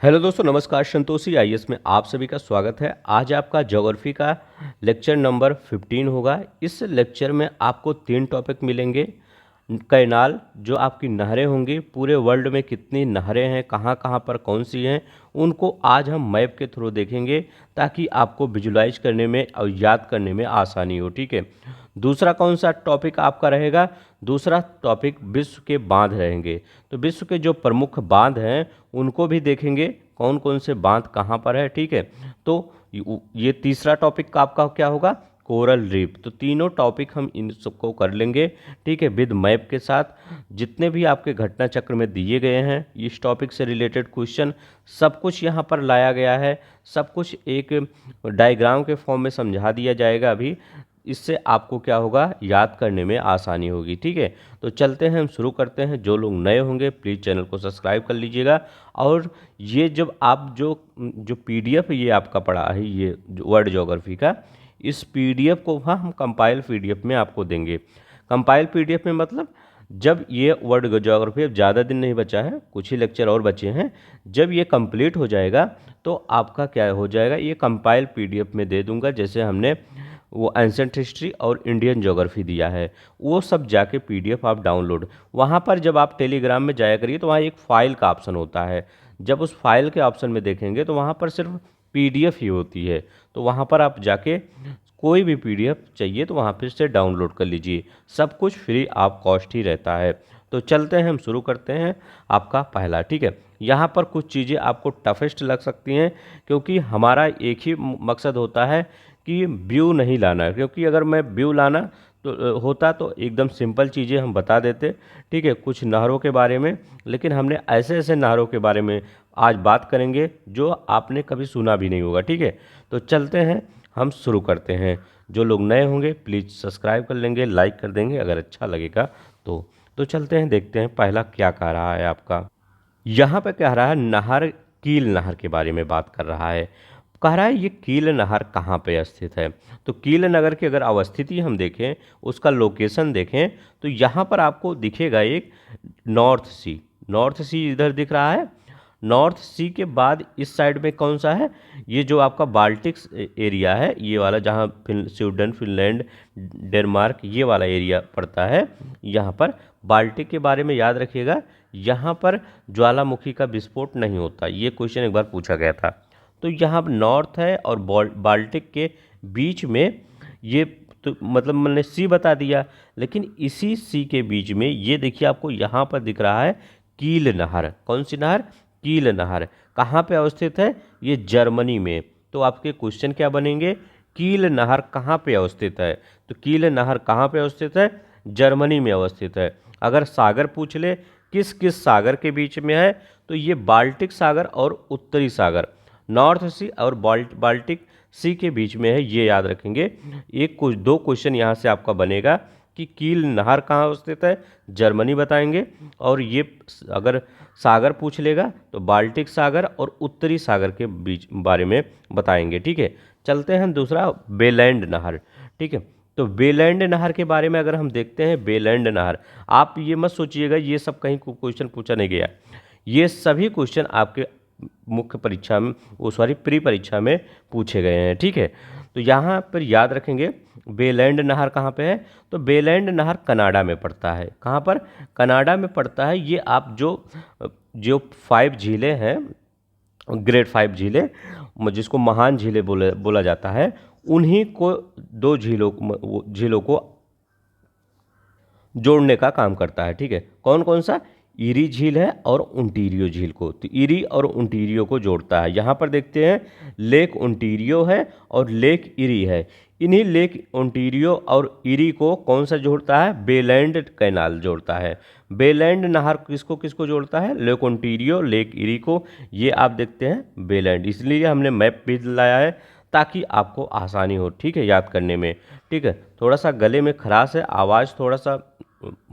Hello दोस्तों, नमस्कार। Santoshi IAS में आप सभी का स्वागत है। आज आपका ज्योग्राफी का लेक्चर नंबर 15 होगा। इस लेक्चर में आपको 3 टॉपिक मिलेंगे। कैनाल, जो आपकी नहरें होंगी, पूरे वर्ल्ड में कितनी नहरें हैं, कहाँ कहाँ पर कौन सी हैं, उनको आज हम मैप के थ्रू देखेंगे ताकि आपको विजुलाइज करने में और याद करने में आसानी हो। ठीक है। दूसरा कौन सा टॉपिक आपका रहेगा? दूसरा टॉपिक विश्व के बांध रहेंगे। तो विश्व के जो प्रमुख बांध हैं उनको भी देखेंगे, कौन कौन से बांध कहाँ पर है। ठीक है। तो ये तीसरा टॉपिक आपका क्या होगा? Coral reef. तो तीनों टॉपिक हम इन सबको कर लेंगे। ठीक है, विद मैप के साथ। जितने भी आपके घटना चक्र में दिए गए हैं इस टॉपिक से रिलेटेड क्वेश्चन, सब कुछ यहाँ पर लाया गया है। सब कुछ एक डायग्राम के फॉर्म में समझा दिया जाएगा अभी। इससे आपको क्या होगा, याद करने में आसानी होगी। ठीक है। तो चलते हैं, हम शुरू करते हैं। जो लोग नए होंगे प्लीज़ चैनल को सब्सक्राइब कर लीजिएगा। और ये जब आप जो जो पीडीएफ ये आपका पड़ा है, ये वर्ल्ड ज्योग्राफी का, इस पीडीएफ को हम कंपाइल पीडीएफ में आपको देंगे। कंपाइल पीडीएफ में मतलब जब ये वर्ल्ड ज्योग्राफी, अब ज़्यादा दिन नहीं बचा है, कुछ ही लेक्चर और बचे हैं। जब ये कंप्लीट हो जाएगा तो आपका क्या हो जाएगा, ये कंपाइल पीडीएफ में दे दूंगा। जैसे हमने वो एंसेंट हिस्ट्री और इंडियन ज्योग्राफी दिया है, वो सब जाके पीडीएफ आप डाउनलोड, वहाँ पर जब आप टेलीग्राम में जाया करिए तो वहाँ एक फ़ाइल का ऑप्शन होता है। जब उस फाइल के ऑप्शन में देखेंगे तो वहाँ पर सिर्फ पीडीएफ ही होती है। तो वहाँ पर आप जाके कोई भी पीडीएफ चाहिए तो वहाँ पर से डाउनलोड कर लीजिए। सब कुछ फ्री ऑफ कॉस्ट ही रहता है। तो चलते हैं, हम शुरू करते हैं। आपका पहला, ठीक है, यहाँ पर कुछ चीज़ें आपको टफेस्ट लग सकती हैं क्योंकि हमारा एक ही मकसद होता है कि व्यू नहीं लाना है। क्योंकि अगर मैं व्यू लाना तो होता तो एकदम सिंपल चीज़ें हम बता देते। ठीक है, कुछ नहरों के बारे में, लेकिन हमने ऐसे ऐसे नहरों के बारे में आज बात करेंगे जो आपने कभी सुना भी नहीं होगा। ठीक है, तो चलते हैं, हम शुरू करते हैं। जो लोग नए होंगे प्लीज़ सब्सक्राइब कर लेंगे, लाइक कर देंगे अगर अच्छा लगेगा तो चलते हैं, देखते हैं पहला क्या कह रहा है आपका। यहाँ पे कह रहा है नहर, कील नहर के बारे में बात कर रहा है। कह रहा है ये कील नहर कहाँ पे स्थित है। तो कील नगर की अगर अवस्थिति हम देखें, उसका लोकेशन देखें, तो यहाँ पर आपको दिखेगा एक नॉर्थ सी। नॉर्थ सी इधर दिख रहा है। नॉर्थ सी के बाद इस साइड में कौन सा है? ये जो आपका बाल्टिक्स एरिया है, ये वाला, जहाँ स्वीडन, फिनलैंड, डेनमार्क, ये वाला एरिया पड़ता है। यहाँ पर बाल्टिक के बारे में याद रखिएगा, यहाँ पर ज्वालामुखी का विस्फोट नहीं होता। ये क्वेश्चन एक बार पूछा गया था। तो यहाँ नॉर्थ है और बाल्टिक के बीच में ये, तो मतलब मैंने सी बता दिया, लेकिन इसी सी के बीच में ये देखिए आपको यहाँ पर दिख रहा है कील नहर। कौन सी नहर? कील नहर। कहाँ पे अवस्थित है? ये जर्मनी में। तो आपके क्वेश्चन क्या बनेंगे? कील नहर कहाँ पे अवस्थित है? तो कील नहर कहाँ पे अवस्थित है? जर्मनी में अवस्थित है। अगर सागर पूछ ले किस किस सागर के बीच में है, तो ये बाल्टिक सागर और उत्तरी सागर, नॉर्थ सी और बाल्टिक सी के बीच में है, ये याद रखेंगे। एक कुछ दो क्वेश्चन यहाँ से आपका बनेगा कि कील नहर कहाँ स्थित है, जर्मनी बताएंगे। और ये अगर सागर पूछ लेगा तो बाल्टिक सागर और उत्तरी सागर के बीच बारे में बताएंगे। ठीक है, चलते हैं दूसरा, बेलैंड नहर। ठीक है, तो बेलैंड नहर के बारे में अगर हम देखते हैं, बेलैंड नहर, आप ये मत सोचिएगा ये सब कहीं क्वेश्चन पूछा नहीं गया। ये सभी क्वेश्चन आपके मुख्य परीक्षा में, वो सॉरी प्री परीक्षा में पूछे गए हैं। ठीक है, तो यहाँ पर याद रखेंगे बेलैंड नहर कहाँ पे है। तो बेलैंड नहर कनाडा में पड़ता है। कहाँ पर? कनाडा में पड़ता है। ये आप जो जो 5 झीलें हैं, ग्रेट 5 झीलें, जिसको महान झीलें बोला जाता है, उन्हीं को, दो झीलों को जोड़ने का काम करता है। ठीक है, कौन कौन सा? ईरी झील है और ओंटारियो झील को, तो ईरी और ओंटारियो को जोड़ता है। यहाँ पर देखते हैं लेक ओंटारियो है और लेक ईरी है। इन्हीं लेक ओंटारियो और ईरी को कौन सा जोड़ता है? बेलैंड कैनाल जोड़ता है। बेलैंड नहर किसको किसको जोड़ता है? लेक ओंटारियो, लेक ईरी को। ये आप देखते हैं बेलैंड, इसलिए हमने मैप भी लाया है ताकि आपको आसानी हो। ठीक है, याद करने में। ठीक है, थोड़ा सा गले में खराश है, आवाज़ थोड़ा सा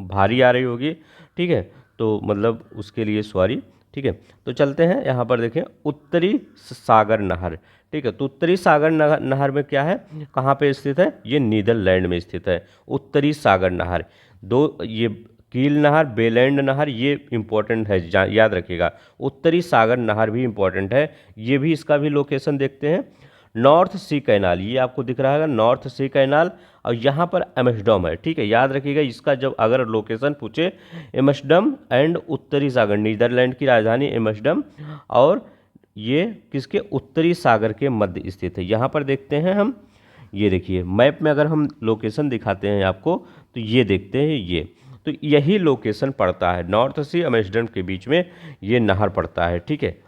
भारी आ रही होगी। ठीक है, तो मतलब उसके लिए सॉरी। ठीक है, तो चलते हैं, यहाँ पर देखें उत्तरी सागर नहर। ठीक है, तो उत्तरी सागर नहर में क्या है, कहाँ पे स्थित है? ये नीदरलैंड में स्थित है। उत्तरी सागर नहर, दो, ये कील नहर, बेलैंड नहर, ये इंपॉर्टेंट है, याद रखिएगा। उत्तरी सागर नहर भी इंपॉर्टेंट है, ये भी, इसका भी लोकेशन देखते हैं। नॉर्थ सी कैनाल, ये आपको दिख रहा है नॉर्थ सी कैनाल, और यहाँ पर एम्स्टर्डम है, ठीक है, याद रखिएगा इसका जब अगर लोकेशन पूछे, एम्स्टर्डम एंड उत्तरी सागर, नीदरलैंड की राजधानी एम्स्टर्डम, और ये किसके, उत्तरी सागर के मध्य स्थित है। यहाँ पर देखते हैं हम, ये देखिए मैप में अगर हम लोकेशन दिखाते हैं आपको, तो ये देखते हैं, ये तो यही लोकेशन पड़ता है, नॉर्थ सी एम्स्टर्डम के बीच में ये नहर पड़ता है, ठीक है।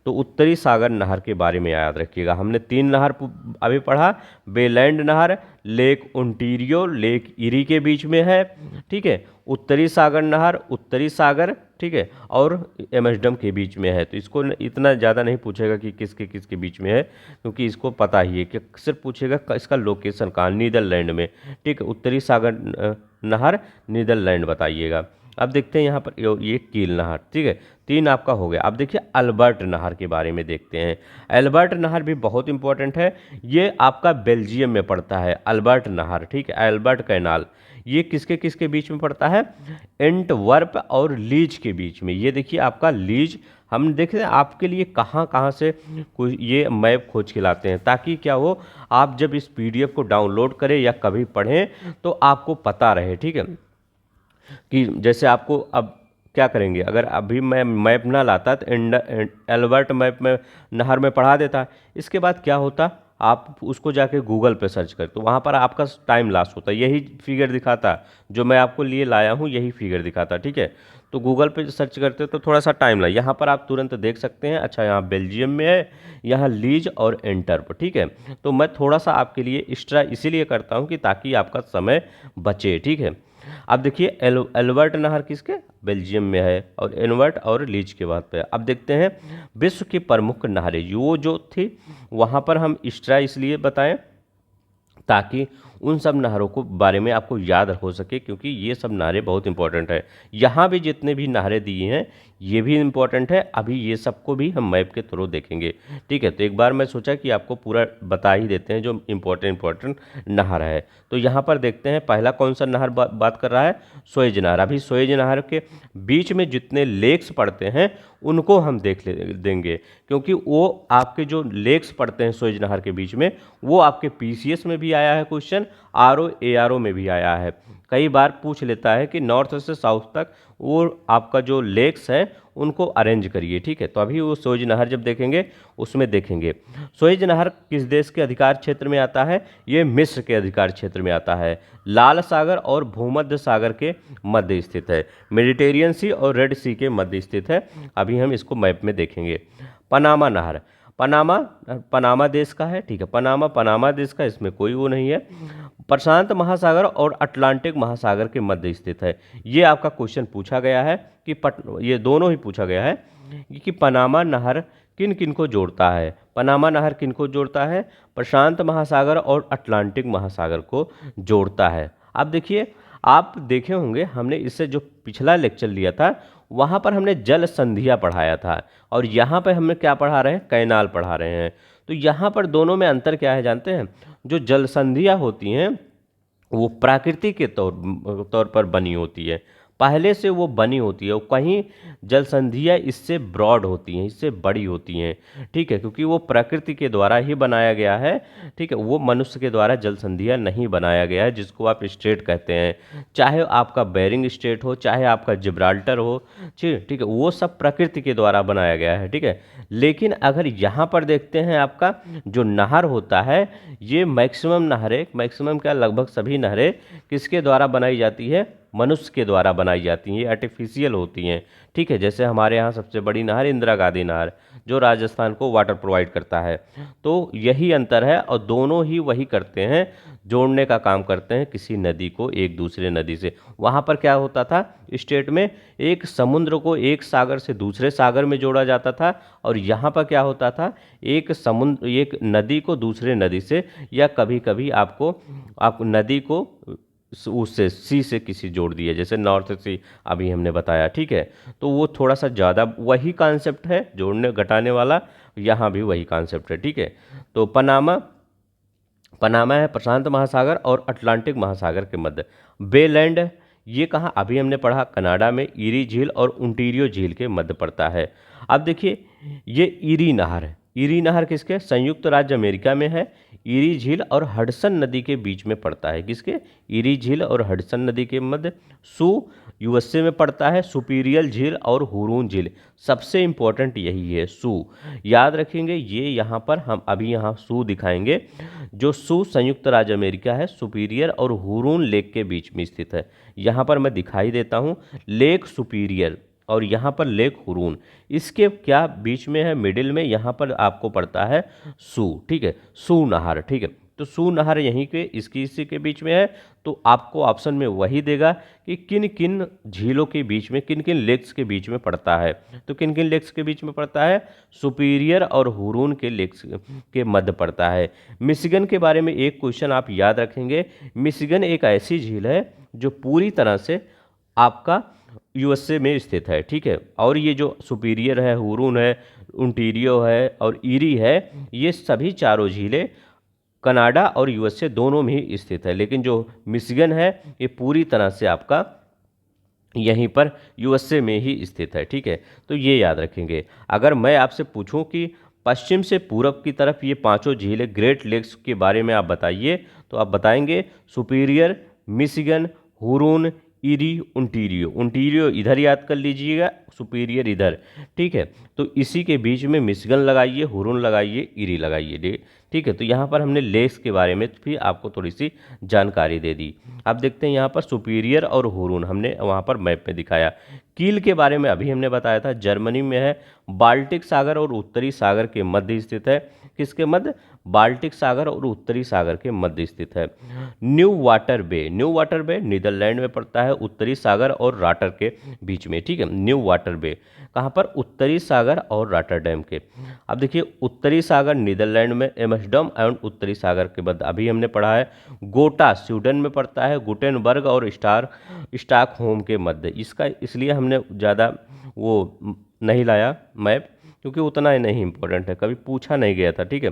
तो उत्तरी सागर नहर के बारे में याद रखिएगा। हमने 3 नहर अभी पढ़ा, बेलैंड नहर लेक ओंटारियो लेक इरी के बीच में है, ठीक है। उत्तरी सागर नहर उत्तरी सागर, ठीक है, और एम्स्टर्डम के बीच में है। तो इसको इतना ज़्यादा नहीं पूछेगा कि किसके किसके बीच में है, क्योंकि इसको पता ही है कि सिर्फ पूछेगा इसका लोकेशन कहाँ, नीदरलैंड में, ठीक है। उत्तरी सागर नहर नीदरलैंड बताइएगा। अब देखते हैं यहाँ पर ये कील नहर, ठीक है, 3 आपका हो गया। अब देखिए अल्बर्ट नहर के बारे में देखते हैं। अल्बर्ट नहर भी बहुत इंपॉर्टेंट है, ये आपका बेल्जियम में पड़ता है, अल्बर्ट नहर, ठीक है, अल्बर्ट कैनाल। ये किसके किसके बीच में पड़ता है, एंटवर्प और लीज के बीच में। ये देखिए आपका लीज, हम देख रहे हैं आपके लिए कहाँ कहाँ से कोई ये मैप खोज के लाते हैं, ताकि क्या हो, आप जब इस PDF को डाउनलोड करें या कभी पढ़ें तो आपको पता रहे, ठीक है। कि जैसे आपको अब क्या करेंगे, अगर अभी मैं मैप ना लाता तो अल्बर्ट मैप में नहर में पढ़ा देता, इसके बाद क्या होता, आप उसको जाके गूगल पे सर्च करते, तो वहाँ पर आपका टाइम लॉस होता, यही फिगर दिखाता जो मैं आपको लिए लाया हूँ, यही फिगर दिखाता, ठीक है। तो गूगल पे सर्च करते तो थोड़ा सा टाइम लगा, यहाँ पर आप तुरंत देख सकते हैं, अच्छा यहाँ बेल्जियम में है, यहाँ लीज और एंटर्प, ठीक है। तो मैं थोड़ा सा आपके लिए एक्स्ट्रा इसीलिए करता हूँ कि ताकि आपका समय बचे, ठीक है। अब देखिए एल्बर्ट नहर किसके, बेल्जियम में है, और एनवर्ट और लीज के बाद पे। अब देखते हैं विश्व की प्रमुख नहरें, वो जो थी वहाँ पर हम एक्स्ट्रा इसलिए बताएं ताकि उन सब नहरों को बारे में आपको याद हो सके, क्योंकि ये सब नहरें बहुत इंपॉर्टेंट है। यहाँ भी जितने भी नहरें दी हैं ये भी इंपॉर्टेंट है, अभी ये सबको भी हम मैप के थ्रू देखेंगे, ठीक है। तो एक बार मैं सोचा कि आपको पूरा बता ही देते हैं जो इंपॉर्टेंट नहर है। तो यहाँ पर देखते हैं पहला कौन सा नहर बात कर रहा है, सुएज नहर। अभी सुएज नहर के बीच में जितने लेक्स पड़ते हैं उनको हम देंगे, क्योंकि वो आपके जो लेक्स पड़ते हैं सुएज नहर के बीच में, वो आपके PCS में भी आया है क्वेश्चन, RO ARO में भी आया है। कई बार पूछ लेता है कि नॉर्थ से साउथ तक वो आपका जो लेक्स है उनको अरेंज करिए, ठीक है। तो अभी वो सुएज नहर जब देखेंगे उसमें देखेंगे सुएज नहर किस देश के अधिकार क्षेत्र में आता है, ये मिस्र के अधिकार क्षेत्र में आता है, लाल सागर और भूमध्य सागर के मध्य स्थित है, मेडिटेरियन सी और रेड सी के मध्य स्थित है। अभी हम इसको मैप में देखेंगे। पनामा नहर, पनामा देश का है, ठीक है, पनामा देश का, इसमें कोई वो नहीं है। प्रशांत महासागर और अटलांटिक महासागर के मध्य स्थित है। ये आपका क्वेश्चन पूछा गया है कि ये दोनों ही पूछा गया है कि पनामा नहर किन किन को जोड़ता है। पनामा नहर किन को जोड़ता है, प्रशांत महासागर और अटलांटिक महासागर को जोड़ता है। अब देखिए आप देखे होंगे हमने इससे जो पिछला लेक्चर लिया था वहाँ पर हमने जल संधियाँ पढ़ाया था, और यहाँ पर हमने क्या पढ़ा रहे हैं, कैनाल पढ़ा रहे हैं। तो यहाँ पर दोनों में अंतर क्या है जानते हैं, जो जल संधियाँ होती हैं वो प्राकृतिक के तौर पर बनी होती है, पहले से वो बनी होती है, कहीं जल संधियाँ इससे ब्रॉड होती हैं, इससे बड़ी होती हैं, ठीक है, क्योंकि वो प्रकृति के द्वारा ही बनाया गया है, ठीक है। वो मनुष्य के द्वारा जल संधियाँ नहीं बनाया गया है, जिसको आप स्टेट कहते हैं, चाहे आपका बेरिंग स्टेट हो, चाहे आपका जिब्राल्टर हो, ठीक है, वो सब प्रकृति के द्वारा बनाया गया है, ठीक है। लेकिन अगर यहाँ पर देखते हैं आपका जो नहर होता है, ये मैक्सिमम नहरें, मैक्सिमम क्या लगभग सभी नहरें किसके द्वारा बनाई जाती है, मनुष्य के द्वारा बनाई जाती हैं, ये आर्टिफिशियल होती हैं, ठीक है। जैसे हमारे यहाँ सबसे बड़ी नहर इंदिरा गांधी नहर जो राजस्थान को वाटर प्रोवाइड करता है। तो यही अंतर है, और दोनों ही वही करते हैं, जोड़ने का काम करते हैं किसी नदी को एक दूसरे नदी से। वहाँ पर क्या होता था, स्टेट में एक समुद्र को एक सागर से दूसरे सागर में जोड़ा जाता था, और यहाँ पर क्या होता था, एक नदी को दूसरे नदी से, या कभी कभी आप नदी को उससे सी से किसी जोड़ दिए, जैसे नॉर्थ सी अभी हमने बताया, ठीक है। तो वो थोड़ा सा ज़्यादा वही कॉन्सेप्ट है जोड़ने घटाने वाला, यहाँ भी वही कॉन्सेप्ट है, ठीक है। तो पनामा है प्रशांत महासागर और अटलांटिक महासागर के मध्य। बेलैंड, ये कहाँ, अभी हमने पढ़ा कनाडा में ईरी झील और ओंटारियो झील के मध्य पड़ता है। अब देखिए ये ईरी नहर है, ईरी नहर किसके, संयुक्त राज्य अमेरिका में है। ईरी झील और हडसन नदी के बीच में पड़ता है, किसके, ईरी झील और हडसन नदी के मध्य। सू यूएसए में पड़ता है। सुपीरियल झील और हुरून झील, सबसे इंपॉर्टेंट यही है सू, याद रखेंगे। ये यहाँ पर हम अभी यहाँ सू दिखाएंगे। जो सू संयुक्त राज्य अमेरिका है, सुपीरियर और हुरून लेक के बीच में स्थित है। यहाँ पर मैं दिखाई देता हूँ लेक सुपीरियर और यहाँ पर लेक हुरून, इसके क्या बीच में है, मिडिल में, यहाँ पर आपको पड़ता है सू, ठीक है, सू नहर, ठीक है। तो सू नहर यहीं के इसी के बीच में है। तो आपको ऑप्शन में वही देगा कि किन किन झीलों के बीच में, किन किन लेक्स के बीच में पड़ता है। तो किन किन लेक्स के बीच में पड़ता है, सुपीरियर और हुरून के लेक्स के मध्य पड़ता है। मिशिगन के बारे में एक क्वेश्चन आप याद रखेंगे। मिशिगन एक ऐसी झील है जो पूरी तरह से आपका यूएसए में स्थित है, ठीक है। और ये जो सुपीरियर है, हुरून है, ओंटारियो है और ईरी है, ये सभी चारों झीलें कनाडा और यूएसए दोनों में ही स्थित है। लेकिन जो मिशिगन है ये पूरी तरह से आपका यहीं पर यूएसए में ही स्थित है, ठीक है। तो ये याद रखेंगे। अगर मैं आपसे पूछूं कि पश्चिम से पूरब की तरफ ये पांचों झीलें ग्रेट लेक्स के बारे में आप बताइए, तो आप बताएंगे superior, Michigan, Hurun, eerie, Ontario. Ontario इधर याद कर लीजिएगा, सुपीरियर इधर, ठीक है। तो इसी के बीच में मिशिगन लगाइए, हुरून लगाइए, ईरी लगाइए, ठीक है। तो यहाँ पर हमने लेक्स के बारे में भी आपको थोड़ी सी जानकारी दे दी। अब देखते हैं यहाँ पर सुपीरियर और हुरून हमने वहाँ पर मैप में दिखाया। कील के बारे में अभी हमने बताया था, जर्मनी में है, बाल्टिक सागर और उत्तरी सागर के मध्य स्थित है। किसके मध्य, बाल्टिक सागर और उत्तरी सागर के मध्य स्थित है। न्यू वाटर बे, न्यू वाटर बे नीदरलैंड में पड़ता है, उत्तरी सागर और राटर के बीच में, ठीक है। न्यू वाटर बे कहाँ पर, उत्तरी सागर और रॉटरडैम के। अब देखिए उत्तरी सागर नीदरलैंड में, एम्स्टर्डम एवं उत्तरी सागर के बाद अभी हमने पढ़ा है। गोटा स्वीडन में पड़ता है, गुटेनबर्ग और स्टॉकहोम के मध्य। इसका इसलिए हमने ज़्यादा वो नहीं लाया मैप, क्योंकि उतना ही नहीं इम्पोर्टेंट है, कभी पूछा नहीं गया था, ठीक है।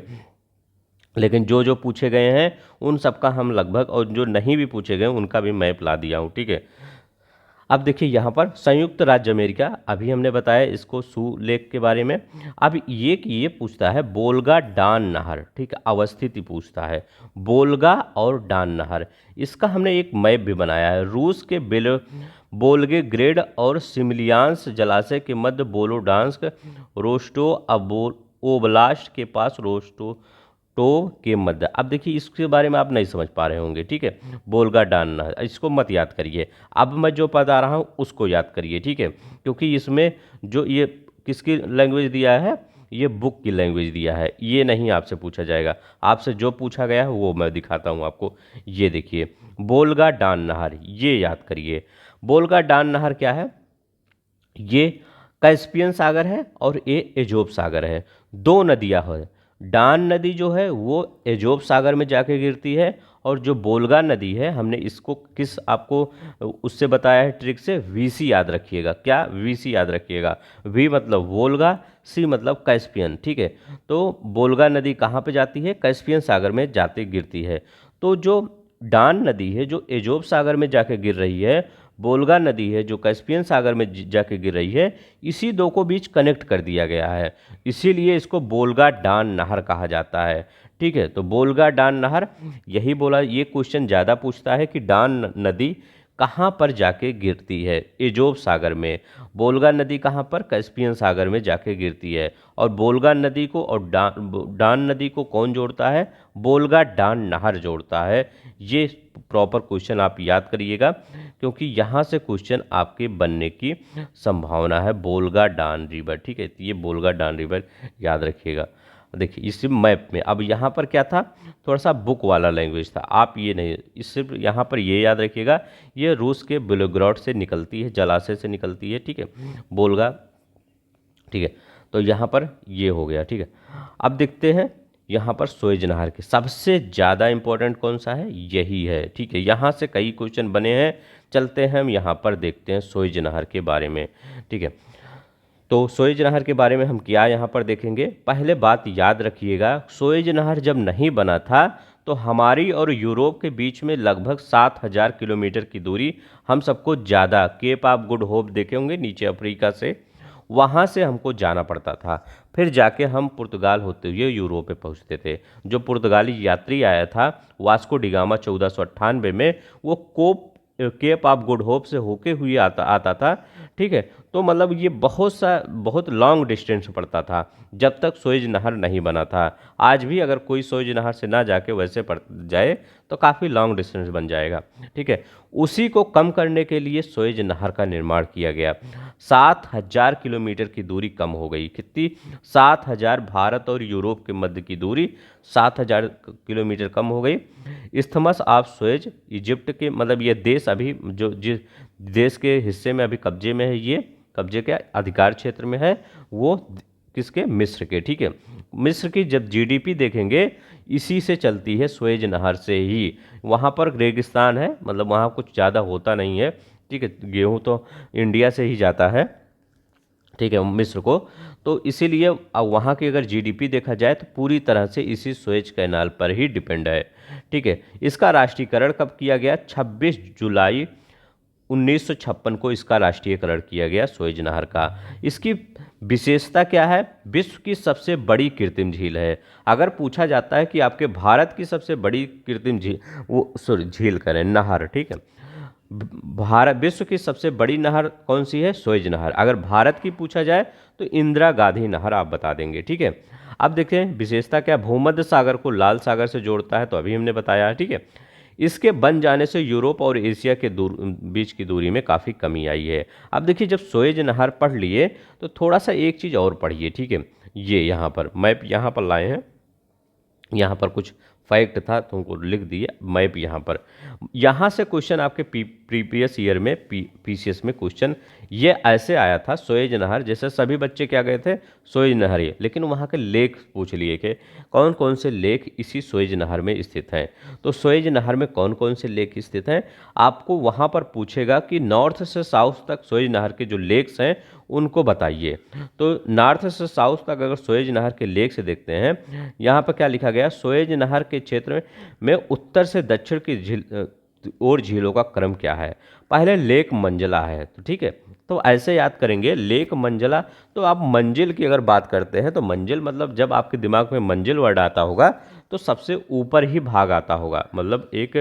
लेकिन जो जो पूछे गए हैं उन सबका हम लगभग, और जो नहीं भी पूछे गए उनका भी मैप ला दिया हूँ, ठीक है। अब देखिए यहाँ पर संयुक्त राज्य अमेरिका, अभी हमने बताया इसको सू लेक के बारे में। अब ये पूछता है बोल्गा डान नहर, ठीक है, अवस्थिति पूछता है बोल्गा और डान नहर। इसका हमने एक मैप भी बनाया है। रूस के बोल्गे ग्रेड और सिमलियांस जलाशय के मध्य बोलोडांस्क रोस्टो ओब्लास्ट के पास रोस्टो के मध्य। अब देखिए इसके बारे में आप नहीं समझ पा रहे होंगे, ठीक है, बोल्गा डान, इसको मत याद करिए। अब मैं जो बता रहा हूँ उसको याद करिए, ठीक है, क्योंकि इसमें जो ये किसकी लैंग्वेज दिया है, ये बुक की लैंग्वेज दिया है, ये नहीं आपसे पूछा जाएगा। आपसे जो पूछा गया है वो मैं दिखाता हूँ आपको। ये देखिए बोल्गा डान नहर, ये याद करिए। बोल्गा डान नहर क्या है, ये कैस्पियन सागर है और ये एजोब सागर है, दो नदियाँ हैं। डान नदी जो है वो एजोब सागर में जाके गिरती है, और जो बोल्गा नदी है हमने इसको किस आपको उससे बताया है ट्रिक से, वीसी याद रखिएगा। क्या, वीसी याद रखिएगा। वी मतलब वोल्गा, सी मतलब कैस्पियन, ठीक है। तो बोल्गा नदी कहाँ पे जाती है, कैस्पियन सागर में जाते गिरती है। तो जो डान नदी है जो एजोब सागर में जाके गिर रही है, बोल्गा नदी है जो कैस्पियन सागर में जाके गिर रही है, इसी दो को बीच कनेक्ट कर दिया गया है, इसीलिए इसको बोल्गा डान नहर कहा जाता है, ठीक है। तो बोल्गा डान नहर, यही बोला, ये क्वेश्चन ज़्यादा पूछता है कि डान नदी कहाँ पर जाके गिरती है, एजोब सागर में। बोल्गा नदी कहाँ पर, कैस्पियन सागर में जाके गिरती है। और बोल्गा नदी को और डान नदी को कौन जोड़ता है, बोल्गा डान नहर जोड़ता है। ये प्रॉपर क्वेश्चन आप याद करिएगा, क्योंकि यहाँ से क्वेश्चन आपके बनने की संभावना है, बोल्गा डान रिवर, ठीक है। तो ये बोल्गा डान रिवर याद रखिएगा। देखिए इस मैप में अब यहाँ पर क्या था, थोड़ा सा बुक वाला लैंग्वेज था, आप ये नहीं, इस सिर्फ यहाँ पर ये याद रखिएगा, ये रूस के बेलोग्राड से निकलती है, जलाशय से निकलती है, ठीक है, बोल्गा, ठीक है। तो यहाँ पर ये हो गया, ठीक है। अब देखते हैं यहाँ पर सुएज नहर के सबसे ज़्यादा इम्पोर्टेंट कौन सा है, यही है, ठीक है। यहाँ से कई क्वेश्चन बने हैं, चलते हैं हम यहाँ पर देखते हैं सुएज नहर के बारे में, ठीक है। तो सुएज नहर के बारे में हम क्या यहाँ पर देखेंगे, पहले बात याद रखिएगा, सुएज नहर जब नहीं बना था तो तो हमारी और यूरोप के बीच में लगभग 7,000 किलोमीटर की दूरी, हम सबको ज़्यादा, केप ऑफ गुड होप देखे होंगे नीचे अफ्रीका से, वहाँ से हमको जाना पड़ता था, फिर जाके हम पुर्तगाल होते हुए यूरोप पे पहुँचते थे। जो पुर्तगाली यात्री आया था वास्को डिगामा 1498 में, वो केप ऑफ गुड होप से होके हुए आता था, ठीक है। तो मतलब ये बहुत लॉन्ग डिस्टेंस पड़ता था जब तक सुएज नहर नहीं बना था। आज भी अगर कोई सुएज नहर से ना जाके वैसे पड़ जाए तो काफ़ी लॉन्ग डिस्टेंस बन जाएगा, ठीक है। उसी को कम करने के लिए सुएज नहर का निर्माण किया गया। 7,000 किलोमीटर की दूरी कम हो गई। कितनी? 7,000। भारत और यूरोप के मध्य की दूरी 7,000 किलोमीटर कम हो गई। इस्थमस ऑफ सुएज इजिप्ट के, मतलब ये देश अभी जिस देश के हिस्से में अभी कब्जे में है, ये कब्जे के अधिकार क्षेत्र में है, वो किसके? मिस्र के, ठीक है। मिस्र की जब जीडीपी देखेंगे इसी से चलती है, सुएज नहर से ही। वहाँ पर रेगिस्तान है, मतलब वहाँ कुछ ज़्यादा होता नहीं है, ठीक है। गेहूँ तो इंडिया से ही जाता है, ठीक है, मिस्र को। तो इसीलिए वहाँ की अगर जीडीपी देखा जाए तो पूरी तरह से इसी सुएज कैनाल पर ही डिपेंड है, ठीक है। इसका राष्ट्रीयकरण कब किया गया? 26 जुलाई 1956 को इसका राष्ट्रीयकरण किया गया सुएज नहर का। इसकी विशेषता क्या है? विश्व की सबसे बड़ी कृत्रिम झील है। अगर पूछा जाता है कि आपके भारत की सबसे बड़ी कृत्रिम झील, वो सॉरी झील करें, नहर, ठीक है, भारत विश्व की सबसे बड़ी नहर कौन सी है? सुएज नहर। अगर भारत की पूछा जाए तो इंदिरा गांधी नहर आप बता देंगे, ठीक है। अब देखें विशेषता क्या, भूमध्य सागर को लाल सागर से जोड़ता है, तो अभी हमने बताया है, ठीक है। इसके बन जाने से यूरोप और एशिया के बीच की दूरी में काफ़ी कमी आई है। अब देखिए जब सुएज नहर पढ़ लिए तो थोड़ा सा एक चीज़ और पढ़िए, ठीक है। ये यहाँ पर मैप यहाँ पर लाए हैं, यहाँ पर कुछ फैक्ट था तुमको लिख दिए मैप यहाँ पर। यहाँ से क्वेश्चन आपके प्रीवियस ईयर में पीसीएस में क्वेश्चन ये ऐसे आया था, सुएज नहर, जैसे सभी बच्चे क्या गए थे? सुएज नहर ये, लेकिन वहाँ के लेक पूछ लिए कि कौन कौन से लेक इसी सुएज नहर में स्थित हैं। तो सुएज नहर में कौन कौन से लेक स्थित हैं आपको वहाँ पर पूछेगा कि नॉर्थ से साउथ तक सुएज नहर के जो लेक्स हैं उनको बताइए। तो नॉर्थ से साउथ तक अगर सुएज नहर के लेक से देखते हैं, यहाँ पर क्या लिखा गया? सुएज नहर के क्षेत्र में उत्तर से दक्षिण की झील और झीलों का क्रम क्या है? पहले लेक मंजला है, तो ठीक है, तो ऐसे याद करेंगे लेक मंजला। तो आप मंजिल की अगर बात करते हैं तो मंजिल मतलब जब आपके दिमाग में मंजिल वर्ड आता होगा तो सबसे ऊपर ही भाग आता होगा, मतलब एक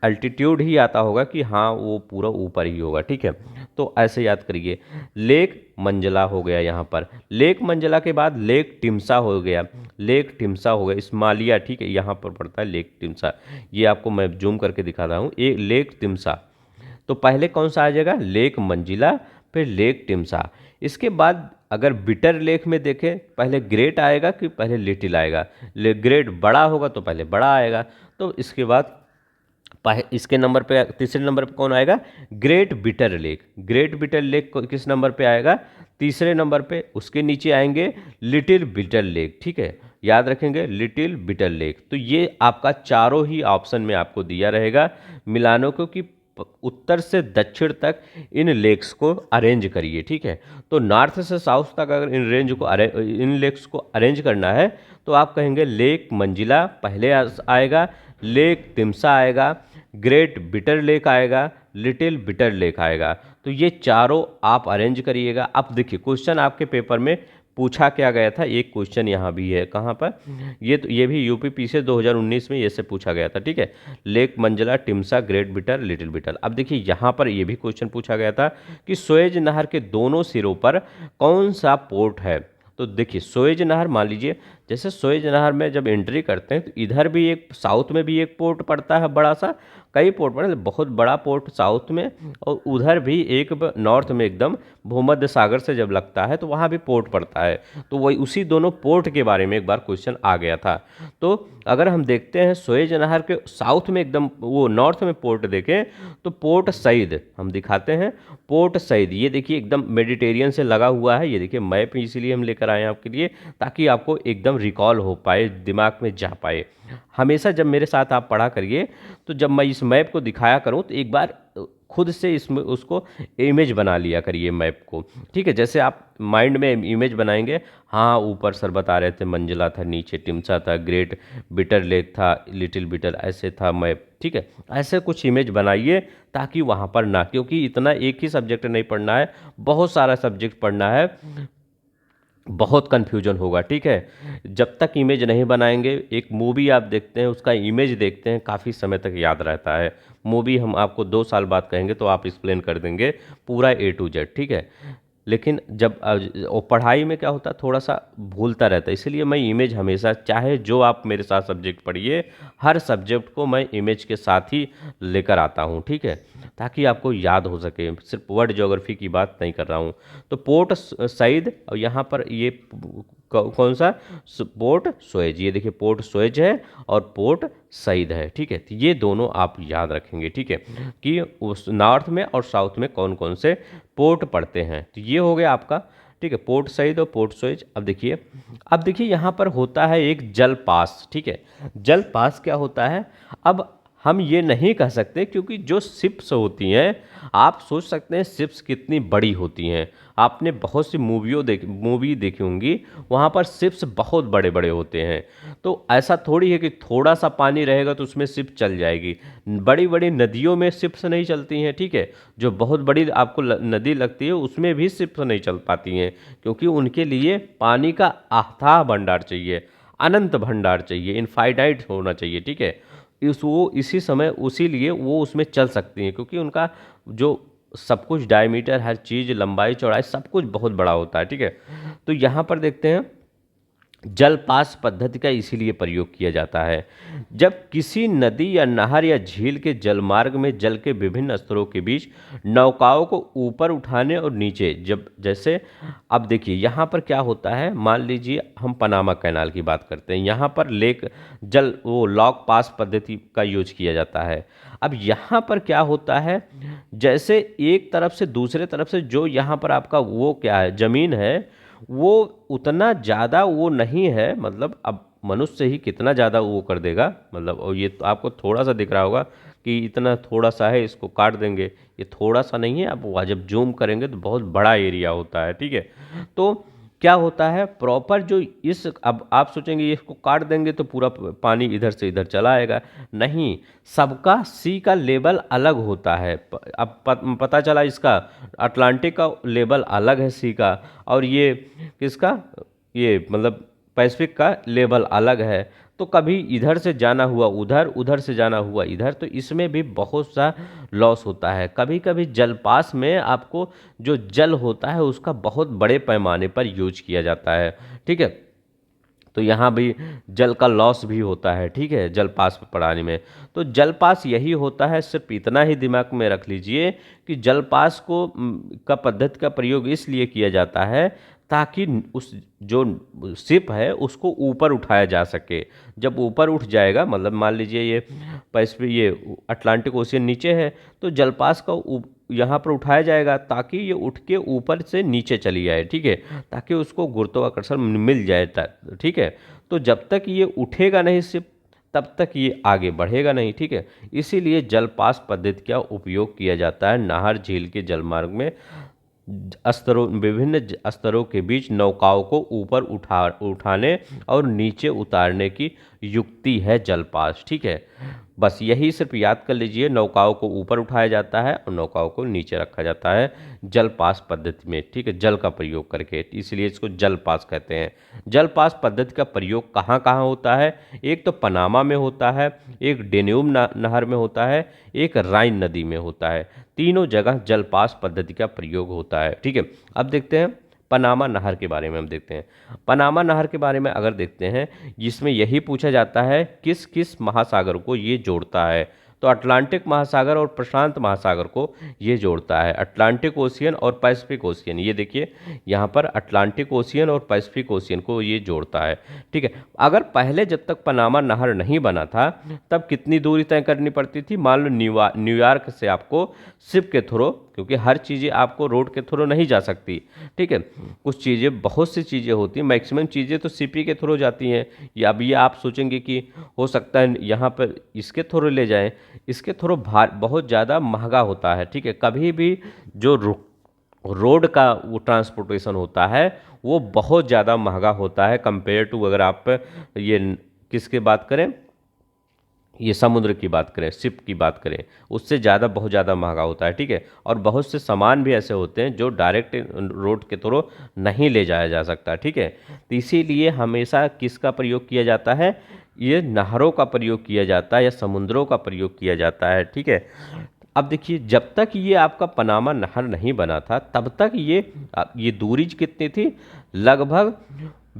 अल्टीट्यूड ही आता होगा कि हाँ वो पूरा ऊपर ही होगा, ठीक है। तो ऐसे याद करिए, लेक मंजला हो गया यहाँ पर। लेक मंजला के बाद लेक टिम्सा हो गया, लेक टिम्सा हो गया इस्मालिया, ठीक है, यहाँ पर पड़ता है लेक टिम्सा। ये आपको मैं जूम करके दिखा रहा हूँ, एक लेक टिम्सा। तो पहले कौन सा आ जाएगा? लेक मंजिला, फिर लेक टिम्सा। इसके बाद अगर बिटर लेक में देखें, पहले ग्रेट आएगा कि पहले लिटिल आएगा? ग्रेट बड़ा होगा तो पहले बड़ा आएगा। तो इसके बाद इसके नंबर पे, तीसरे नंबर पे कौन आएगा? Great bitter lake. Great bitter lake किस नंबर पे आएगा? तीसरे नंबर पे। उसके नीचे आएंगे लिटिल बिटर लेक, ठीक है, याद रखेंगे लिटिल बिटर लेक। तो ये आपका चारों ही ऑप्शन में आपको दिया रहेगा। मिलानो को कि उत्तर से दक्षिण तक इन लेक्स को अरेंज करिए, ठीक है। तो नॉर्थ से साउथ तक अगर इन लेक्स को अरेंज करना है तो आप कहेंगे लेक मंजिला पहले आएगा, लेक तिम्सा आएगा, ग्रेट बिटर लेक आएगा, लिटिल बिटर लेक आएगा। तो ये चारों आप अरेंज करिएगा। अब देखिए क्वेश्चन आपके पेपर में पूछा क्या गया था, एक क्वेश्चन यहाँ भी है, कहाँ पर? ये भी यूपीपीसी 2019 में ये से पूछा गया था, ठीक है। Lake Manzala, Timsah, great bitter, little bitter. अब देखिए यहाँ पर ये भी क्वेश्चन पूछा गया था कि सुएज नहर के दोनों सिरों पर कौन सा पोर्ट है? तो देखिए सुएज नहर, मान लीजिए जैसे सुएज नहर में जब एंट्री करते हैं तो इधर भी एक, साउथ में भी एक पोर्ट पड़ता है बड़ा सा, कई पोर्ट पड़े, बहुत बड़ा पोर्ट साउथ में, और उधर भी एक नॉर्थ में एकदम भूमध्य सागर से जब लगता है तो वहाँ भी पोर्ट पड़ता है। तो वही उसी दोनों पोर्ट के बारे में एक बार क्वेश्चन आ गया था। तो अगर हम देखते हैं सुएज नहर के साउथ में एकदम वो नॉर्थ में पोर्ट देखें तो पोर्ट सईद हम दिखाते हैं, पोर्ट सईद ये देखिए एकदम मेडिटेरियन से लगा हुआ है। ये देखिए मैप इसीलिए हम लेकर आए हैं आपके लिए ताकि आपको एकदम रिकॉल हो पाए, दिमाग में जा पाए। हमेशा जब मेरे साथ आप पढ़ा करिए तो जब मैं इस मैप को दिखाया करूं तो एक बार खुद से इसमें उसको इमेज बना लिया करिए मैप को, ठीक है। जैसे आप माइंड में इमेज बनाएंगे, हाँ ऊपर शरबत आ रहे थे, मंजिला था, नीचे टिमसा था, ग्रेट बिटर लेक था, लिटिल बिटर ऐसे था मैप, ठीक है। ऐसे कुछ इमेज बनाइए ताकि वहाँ पर ना, क्योंकि इतना एक ही सब्जेक्ट नहीं पढ़ना है, बहुत सारा सब्जेक्ट पढ़ना है, बहुत कन्फ्यूजन होगा, ठीक है। जब तक इमेज नहीं बनाएंगे, एक मूवी आप देखते हैं उसका इमेज देखते हैं, काफ़ी समय तक याद रहता है। मूवी हम आपको 2 साल बाद कहेंगे तो आप एक्सप्लेन कर देंगे पूरा A to Z, ठीक है। लेकिन जब और पढ़ाई में क्या होता है, थोड़ा सा भूलता रहता है, इसलिए मैं इमेज हमेशा, चाहे जो आप मेरे साथ सब्जेक्ट पढ़िए, हर सब्जेक्ट को मैं इमेज के साथ ही लेकर आता हूँ, ठीक है, ताकि आपको याद हो सके। सिर्फ वर्ल्ड ज्योग्राफी की बात नहीं कर रहा हूँ। तो पोर्ट सईद, और यहाँ पर ये कौन सा, पोर्ट सुएज, ये देखिए पोर्ट सुएज है और पोर्ट सईद है, ठीक है। तो ये दोनों आप याद रखेंगे, ठीक है, कि उस नॉर्थ में और साउथ में कौन कौन से पोर्ट पड़ते हैं। तो ये हो गया आपका, ठीक है, पोर्ट सईद और पोर्ट सुएज। अब देखिए यहाँ पर होता है एक जल पास, ठीक है। जल पास क्या होता है, अब हम ये नहीं कह सकते, क्योंकि जो शिप्स होती हैं, आप सोच सकते हैं शिप्स कितनी बड़ी होती हैं। आपने बहुत सी मूवी देखी होंगी, वहाँ पर शिप्स बहुत बड़े बड़े होते हैं। तो ऐसा थोड़ी है कि थोड़ा सा पानी रहेगा तो उसमें शिप चल जाएगी। बड़ी बड़ी नदियों में शिप्स नहीं चलती हैं, ठीक है। जो बहुत बड़ी आपको नदी लगती है उसमें भी शिप्स नहीं चल पाती हैं, क्योंकि उनके लिए पानी का अथाह भंडार चाहिए, अनंत भंडार चाहिए, इनफाइनाइट होना चाहिए, ठीक है। इसी समय उसी लिए वो उसमें चल सकती हैं, क्योंकि उनका जो सब कुछ डायमीटर, हर चीज़, लंबाई चौड़ाई सब कुछ बहुत बड़ा होता है, ठीक है। तो यहाँ पर देखते हैं, जल पास पद्धति का इसीलिए प्रयोग किया जाता है जब किसी नदी या नहर या झील के जलमार्ग में जल के विभिन्न स्तरों के बीच नौकाओं को ऊपर उठाने और नीचे, जब जैसे अब देखिए यहाँ पर क्या होता है, मान लीजिए हम पनामा कैनाल की बात करते हैं, यहाँ पर लेक जल वो लॉक पास पद्धति का यूज किया जाता है। अब यहाँ पर क्या होता है, जैसे एक तरफ से दूसरे तरफ से जो यहाँ पर आपका वो क्या है, ज़मीन है, वो उतना ज़्यादा वो नहीं है, मतलब अब मनुष्य ही कितना ज़्यादा वो कर देगा, मतलब और ये तो आपको थोड़ा सा दिख रहा होगा कि इतना थोड़ा सा है, इसको काट देंगे, ये थोड़ा सा नहीं है। अब वो जब जूम करेंगे तो बहुत बड़ा एरिया होता है, ठीक है। तो क्या होता है प्रॉपर जो इस, अब आप सोचेंगे ये इसको काट देंगे तो पूरा पानी इधर से इधर चला आएगा, नहीं, सबका सी का लेवल अलग होता है। अब पता चला इसका अटलांटिक का लेवल अलग है सी का, और ये किसका, ये मतलब पैसिफिक का लेवल अलग है। तो कभी इधर से जाना हुआ उधर, उधर से जाना हुआ इधर, तो इसमें भी बहुत सा लॉस होता है। कभी कभी जलपास में आपको जो जल होता है उसका बहुत बड़े पैमाने पर यूज किया जाता है, ठीक है। तो यहाँ भी जल का लॉस भी होता है, ठीक है, जल पास पढ़ाने में। तो जल पास यही होता है, सिर्फ इतना ही दिमाग में रख लीजिए कि जल पास को का पद्धति का प्रयोग इसलिए किया जाता है ताकि उस जो शिप है उसको ऊपर उठाया जा सके। जब ऊपर उठ जाएगा, मतलब मान लीजिए ये पैसिफिक, ये अटलांटिक ओशियन नीचे है, तो जलपास का यहाँ पर उठाया जाएगा ताकि ये उठ के ऊपर से नीचे चली जाए, ठीक है, ताकि उसको गुरुत्वाकर्षण मिल जाए, ठीक है। तो जब तक ये उठेगा नहीं शिप, तब तक ये आगे बढ़ेगा नहीं, ठीक है। इसीलिए जलपास पद्धति का उपयोग किया जाता है नहर झील के जलमार्ग में विभिन्न स्तरों के बीच नौकाओं को ऊपर उठाने और नीचे उतारने की युक्ति है जलपास, ठीक है। बस यही सिर्फ याद कर लीजिए, नौकाओं को ऊपर उठाया जाता है और नौकाओं को नीचे रखा जाता है जलपास पद्धति में, ठीक है, जल का प्रयोग करके, इसलिए इसको जलपास कहते हैं। जलपास पद्धति का प्रयोग कहाँ कहाँ होता है, एक तो पनामा में होता है, एक डेन्यूब नहर में होता है, एक राइन नदी में होता है। तीनों जगह जलपास पद्धति का प्रयोग होता है, ठीक है। अब देखते हैं पनामा नहर के बारे में, हम देखते हैं पनामा नहर के बारे में। अगर देखते हैं, जिसमें यही पूछा जाता है किस किस महासागर को ये जोड़ता है, तो अटलांटिक महासागर और प्रशांत महासागर को ये जोड़ता है, अटलांटिक ओशियन और पैसिफिक ओशियन। ये देखिए यहाँ पर अटलांटिक ओशियन और पैसिफिक ओशियन को ये जोड़ता है, ठीक है। अगर पहले जब तक पनामा नहर नहीं बना था तब कितनी दूरी तय करनी पड़ती थी, मान लो न्यूयॉर्क से आपको शिप के थ्रू, क्योंकि हर चीज़ें आपको रोड के थ्रू नहीं जा सकती, ठीक है, कुछ चीज़ें, बहुत सी चीज़ें होती हैं, मैक्सिमम चीज़ें तो सीपी के थ्रू जाती हैं। या अब ये आप सोचेंगे कि हो सकता है यहाँ पर इसके थ्रू ले जाएं, इसके थ्रू बहुत ज़्यादा महंगा होता है, ठीक है। कभी भी जो रोड का वो ट्रांसपोर्टेशन होता है वो बहुत ज़्यादा महंगा होता है कंपेयर टू, अगर आप ये किसके बात करें, ये समुद्र की बात करें, शिप की बात करें, उससे ज़्यादा बहुत ज़्यादा महंगा होता है, ठीक है। और बहुत से सामान भी ऐसे होते हैं जो डायरेक्ट रोड के थ्रू नहीं ले जाया जा सकता, ठीक है। तो इसीलिए हमेशा किसका प्रयोग किया जाता है, ये नहरों का प्रयोग किया जाता है या समुद्रों का प्रयोग किया जाता है, ठीक है। अब देखिए, जब तक ये आपका पनामा नहर नहीं बना था तब तक ये दूरी कितनी थी, लगभग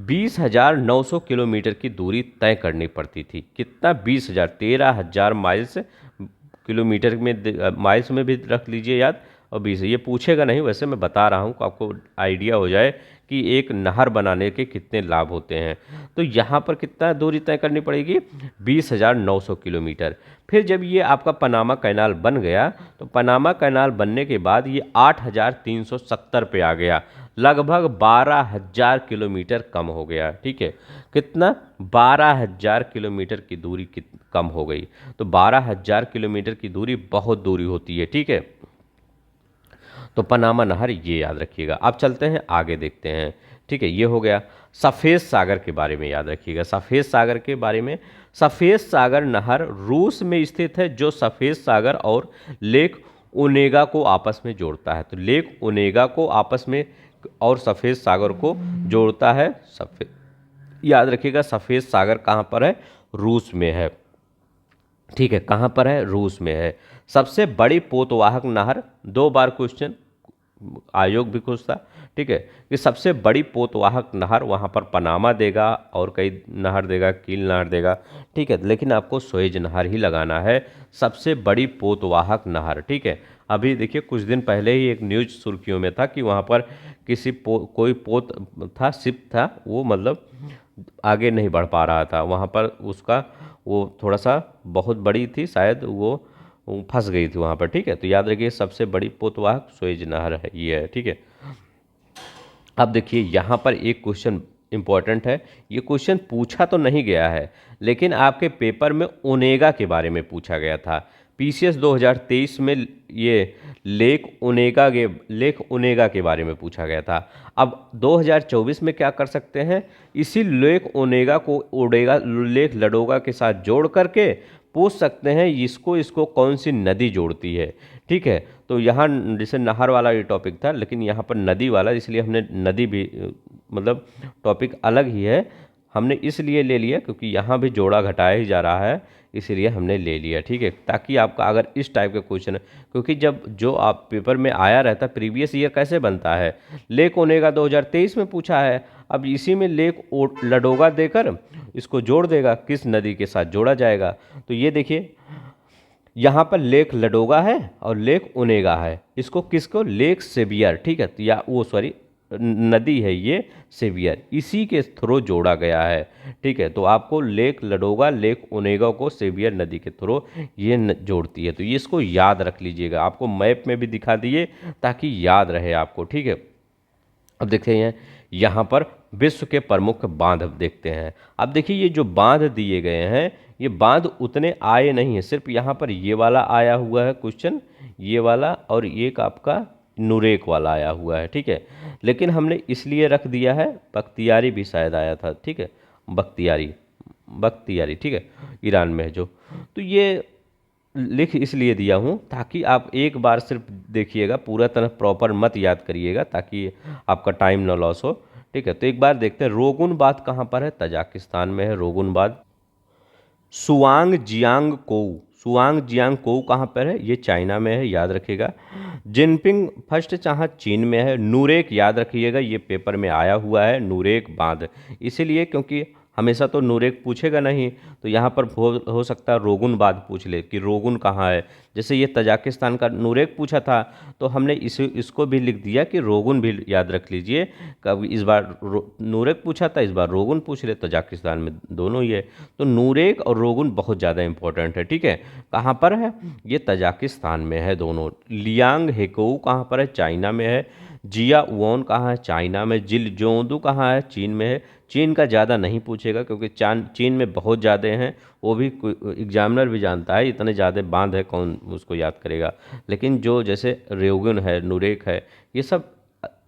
20,900 किलोमीटर की दूरी तय करनी पड़ती थी। कितना, 20,000, 13,000 माइल्स, किलोमीटर में माइल्स में भी रख लीजिए याद, और 20, ये पूछेगा नहीं, वैसे मैं बता रहा हूँ आपको आइडिया हो जाए कि एक नहर बनाने के कितने लाभ होते हैं। तो यहाँ पर कितना दूरी तय करनी पड़ेगी, 20,900 किलोमीटर। फिर जब ये आपका पनामा कैनाल बन गया तो पनामा कैनाल बनने के बाद ये 8,370 पे आ गया, लगभग 12,000 किलोमीटर कम हो गया, ठीक है। कितना, 12,000 किलोमीटर की दूरी कम हो गई। तो 12,000 किलोमीटर की दूरी बहुत दूरी होती है, ठीक है। तो पनामा नहर ये याद रखिएगा। अब चलते हैं आगे, देखते हैं, ठीक है। ये हो गया। सफ़ेद सागर के बारे में याद रखिएगा। सफ़ेद सागर के बारे में, सफ़ेद सागर नहर रूस में स्थित है जो सफ़ेद सागर और लेक ओनेगा को आपस में जोड़ता है। तो लेक ओनेगा को आपस में और सफ़ेद सागर को जोड़ता है। सफ़ेद, याद रखिएगा, सफ़ेद सागर कहाँ पर है, रूस में है, ठीक है। कहाँ पर है, रूस में है। सबसे बड़ी पोतवाहक नहर, 2 बार क्वेश्चन आयोग भी पूछता, ठीक है, कि सबसे बड़ी पोतवाहक नहर वहाँ पर पनामा देगा और कई नहर देगा, कील नहर देगा, ठीक है। लेकिन आपको सुएज नहर ही लगाना है, सबसे बड़ी पोतवाहक नहर, ठीक है। अभी देखिए, कुछ दिन पहले ही एक न्यूज सुर्खियों में था कि वहाँ पर किसी कोई पोत था, शिप था, वो मतलब आगे नहीं बढ़ पा रहा था वहाँ पर, उसका वो थोड़ा सा बहुत बड़ी थी, शायद वो फंस गई थी वहाँ पर, ठीक है। तो याद रखिए, सबसे बड़ी पोतवाहक सुएज नहर है, ये है, ठीक है। अब देखिए, यहाँ पर एक क्वेश्चन इंपॉर्टेंट है। ये क्वेश्चन पूछा तो नहीं गया है लेकिन आपके पेपर में ओनेगा के बारे में पूछा गया था। पीसीएस 2023 में ये लेक ओनेगा के बारे में पूछा गया था। अब 2024 में क्या कर सकते हैं, इसी लेक ओनेगा को लेक लडोगा के साथ जोड़ करके पूछ सकते हैं इसको कौन सी नदी जोड़ती है, ठीक है। तो यहाँ जैसे नहर वाला ये टॉपिक था, लेकिन यहाँ पर नदी वाला, इसलिए हमने नदी भी मतलब टॉपिक अलग ही है, हमने इसलिए ले लिया क्योंकि यहाँ भी जोड़ा घटाया ही जा रहा है, इसीलिए हमने ले लिया, ठीक है। ताकि आपका अगर इस टाइप के क्वेश्चन, क्योंकि जब जो आप पेपर में आया रहता, प्रीवियस ईयर कैसे बनता है, लेक ओनेगा 2023 में पूछा है, अब इसी में लेक लडोगा देकर इसको जोड़ देगा, किस नदी के साथ जोड़ा जाएगा। तो ये देखिए, यहाँ पर लेक लडोगा है और लेक ओनेगा है, किसको लेक सेवियर, ठीक है, या वो सॉरी नदी है ये सेवियर, इसी के थ्रू जोड़ा गया है, ठीक है। तो आपको लेक लडोगा लेक ओनेगा को सेवियर नदी के थ्रू ये जोड़ती है। तो ये इसको याद रख लीजिएगा, आपको मैप में भी दिखा दिए ताकि याद रहे आपको, ठीक है। अब देखते हैं यहाँ पर विश्व के प्रमुख बांध देखते हैं। अब देखिए, ये जो बांध दिए गए हैं, ये बांध उतने आए नहीं है, सिर्फ यहाँ पर ये वाला आया हुआ है क्वेश्चन, ये वाला, और एक आपका नुरेक वाला आया हुआ है, ठीक है। लेकिन हमने इसलिए रख दिया है, बख्तियारी भी शायद आया था, ठीक है, बख्तियारी, ठीक है, ईरान में है जो। तो ये लिख इसलिए दिया हूँ ताकि आप एक बार सिर्फ देखिएगा, पूरा तरह प्रॉपर मत याद करिएगा ताकि आपका टाइम ना लॉस हो, ठीक है। तो एक बार देखते हैं, रोगुन बांध कहाँ पर है, तजाकिस्तान में है रोगुन बांध। सुआंग जियांग कोऊ कहाँ पर है, ये चाइना में है, याद रखिएगा। जिनपिंग फर्स्ट जहाँ चीन में है। नूरेक याद रखिएगा, ये पेपर में आया हुआ है, नूरेक बांध, इसीलिए क्योंकि हमेशा तो नूरेक पूछेगा नहीं, तो यहाँ पर हो सकता है रोगुन बांध पूछ ले कि रोगुन कहाँ है। जैसे ये तजाकिस्तान का नूरेक पूछा था तो हमने इसको भी लिख दिया कि रोगुन भी याद रख लीजिए। कभी इस बार नूरेक पूछा था, इस बार रोगुन पूछ ले, तजाकिस्तान में दोनों ही है। तो नूरेक और रोगुन बहुत ज़्यादा इंपॉर्टेंट है, ठीक है। कहाँ पर है, ये तजाकिस्तान में है दोनों। लियांग हेकोऊ कहाँ पर है, चाइना में है। जियाओन कहाँ है, चाइना में। जिलजोंदू कहाँ है, चीन में है। चीन का ज़्यादा नहीं पूछेगा क्योंकि चीन में बहुत ज़्यादा हैं, वो भी एग्जामिनर भी जानता है, इतने ज़्यादा बांध है कौन उसको याद करेगा। लेकिन जो जैसे रेगुन है, नुरेक है, ये सब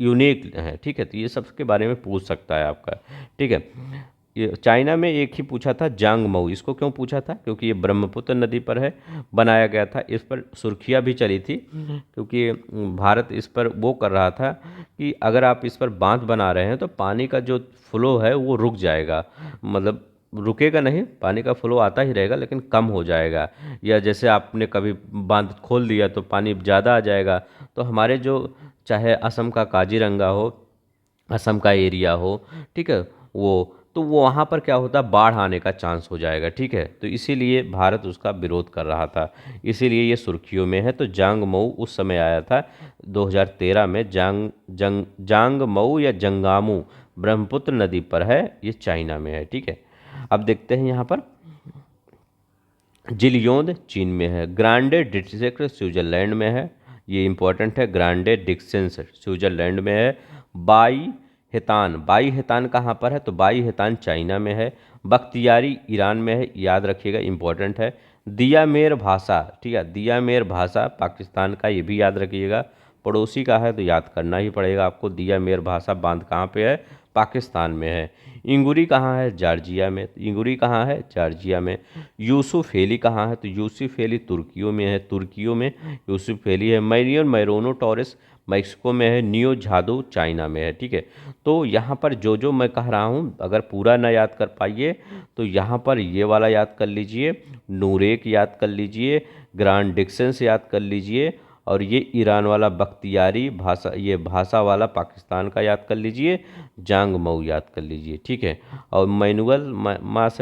यूनिक है, ठीक है, तो ये सब के बारे में पूछ सकता है आपका, ठीक है। ये चाइना में एक ही पूछा था जांग मऊ, इसको क्यों पूछा था, क्योंकि ये ब्रह्मपुत्र नदी पर है, बनाया गया था। इस पर सुर्खियाँ भी चली थी क्योंकि भारत इस पर वो कर रहा था कि अगर आप इस पर बांध बना रहे हैं तो पानी का जो फ्लो है वो रुक जाएगा, मतलब रुकेगा नहीं, पानी का फ्लो आता ही रहेगा लेकिन कम हो जाएगा। या जैसे आपने कभी बांध खोल दिया तो पानी ज़्यादा आ जाएगा, तो हमारे जो चाहे असम का काजीरंगा हो, असम का एरिया हो, ठीक है, वो वहाँ पर क्या होता है, बाढ़ आने का चांस हो जाएगा, ठीक है। तो इसीलिए भारत उसका विरोध कर रहा था, इसीलिए ये सुर्खियों में है। तो जांग मऊ उस समय आया था 2013 में। जांग मऊ या जंगामू ब्रह्मपुत्र नदी पर है, ये चाइना में है, ठीक है। अब देखते हैं यहाँ पर जिलियोंद चीन में है। ग्रांडे डिस्ट्रिक्ट स्विट्जरलैंड में है, ये इंपॉर्टेंट है। ग्रांडे डिक्सेंस स्विट्जरलैंड में है। बाई हेतान कहाँ पर है, तो बाई हेतान चाइना में है। बख्तियारी ईरान में है, याद रखिएगा, इंपॉर्टेंट है। दियामेर भाषा, ठीक है, दियामेर भाषा पाकिस्तान का, ये भी याद रखिएगा। पड़ोसी का है तो याद करना ही पड़ेगा आपको। दियामेर भाषा बांध कहाँ पे है, पाकिस्तान में है। इंगुरी कहाँ है, जॉर्जिया में। इंगुरी कहाँ है, जॉर्जिया में। यूसुफेली कहाँ है, तो यूसुफेली तुर्कियों में है, तुर्कियों में यूसुफेली है। मैरियन मैरोनो टॉरस मैक्सिको में है। नियो झादू चाइना में है, ठीक है। तो यहाँ पर जो जो मैं कह रहा हूँ अगर पूरा ना याद कर पाइए तो यहाँ पर ये वाला याद कर लीजिए, नूरेक याद कर लीजिए, ग्रांड डिक्सेंस याद कर लीजिए, और ये ईरान वाला बख्तियारी भाषा, ये भाषा वाला पाकिस्तान का याद कर लीजिए। जांग मऊ याद कर लीजिए, ठीक है। और मैनुअल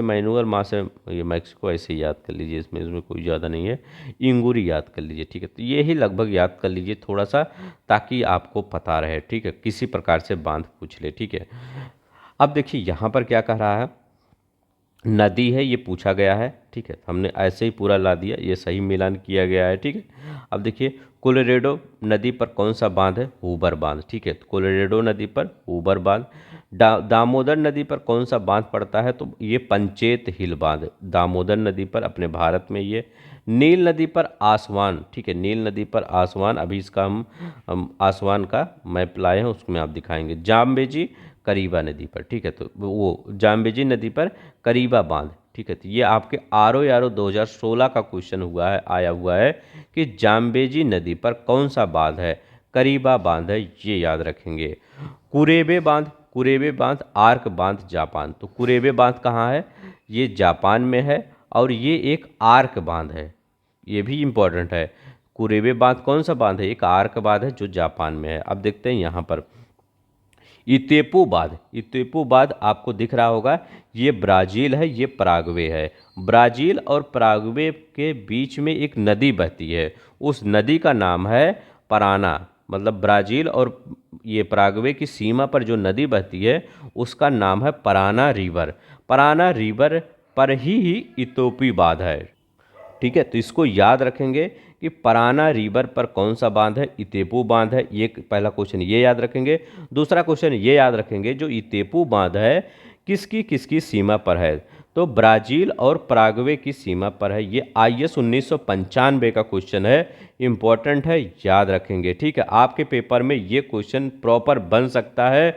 मैनुअल माँ से ये मैक्सिको, ऐसे ही याद कर लीजिए, इसमें कोई ज़्यादा नहीं है। इंगूरी याद कर लीजिए, ठीक है। तो ये ही लगभग याद कर लीजिए थोड़ा सा, ताकि आपको पता रहे, ठीक है, किसी प्रकार से बांध पूछ ले, ठीक है। अब देखिए यहाँ पर क्या कह रहा है, नदी है, ये पूछा गया है, ठीक है, हमने ऐसे ही पूरा ला दिया, ये सही मिलान किया गया है, ठीक है। अब देखिए कोलोरेडो नदी पर कौन सा बांध है, हूबर बांध, ठीक है। तो कोलोरेडो नदी पर हूबर बांध। दामोदर नदी पर कौन सा बांध पड़ता है, तो ये पंचेत हिल बांध दामोदर नदी पर, अपने भारत में ये। नील नदी पर आसवान, ठीक है, नील नदी पर आसवान, अभी इसका हम आसवान का मैप लाए हैं, उसमें आप दिखाएंगे। जाम्बेजी करीबा नदी पर, ठीक है, तो वो जाम्बेजी नदी पर करीबा बांध, ठीक है। तो ये आपके आर 2016 का क्वेश्चन हुआ है, आया हुआ है कि जाम्बेजी नदी पर कौन सा बांध है, करीबा बांध है, ये याद रखेंगे। कुरेबे बांध आर्क बांध जापान, तो कुरेबे बांध कहाँ है, ये जापान में है, और ये एक आर्क बांध है, ये भी इम्पोर्टेंट है। कुरेबे बांध कौन सा बांध है, एक आर्क बांध है जो जापान में है। अब देखते हैं यहाँ पर इतेपू बांध आपको दिख रहा होगा, ये ब्राज़ील है, ये पराग्वे है। ब्राज़ील और पराग्वे के बीच में एक नदी बहती है, उस नदी का नाम है पराना, मतलब ब्राज़ील और ये पराग्वे की सीमा पर जो नदी बहती है उसका नाम है पराना रिवर। पराना रिवर पर ही इतोपी बांध है, ठीक है। तो इसको याद रखेंगे कि पराना रिवर पर कौन सा बांध है, इतेपू बांध है, ये पहला क्वेश्चन ये याद रखेंगे। दूसरा क्वेश्चन ये याद रखेंगे, जो इतेपू बांध है किसकी किसकी सीमा पर है, तो ब्राज़ील और पराग्वे की सीमा पर है। ये IS 1995 का क्वेश्चन है, इंपॉर्टेंट है, याद रखेंगे, ठीक है। आपके पेपर में ये क्वेश्चन प्रॉपर बन सकता है,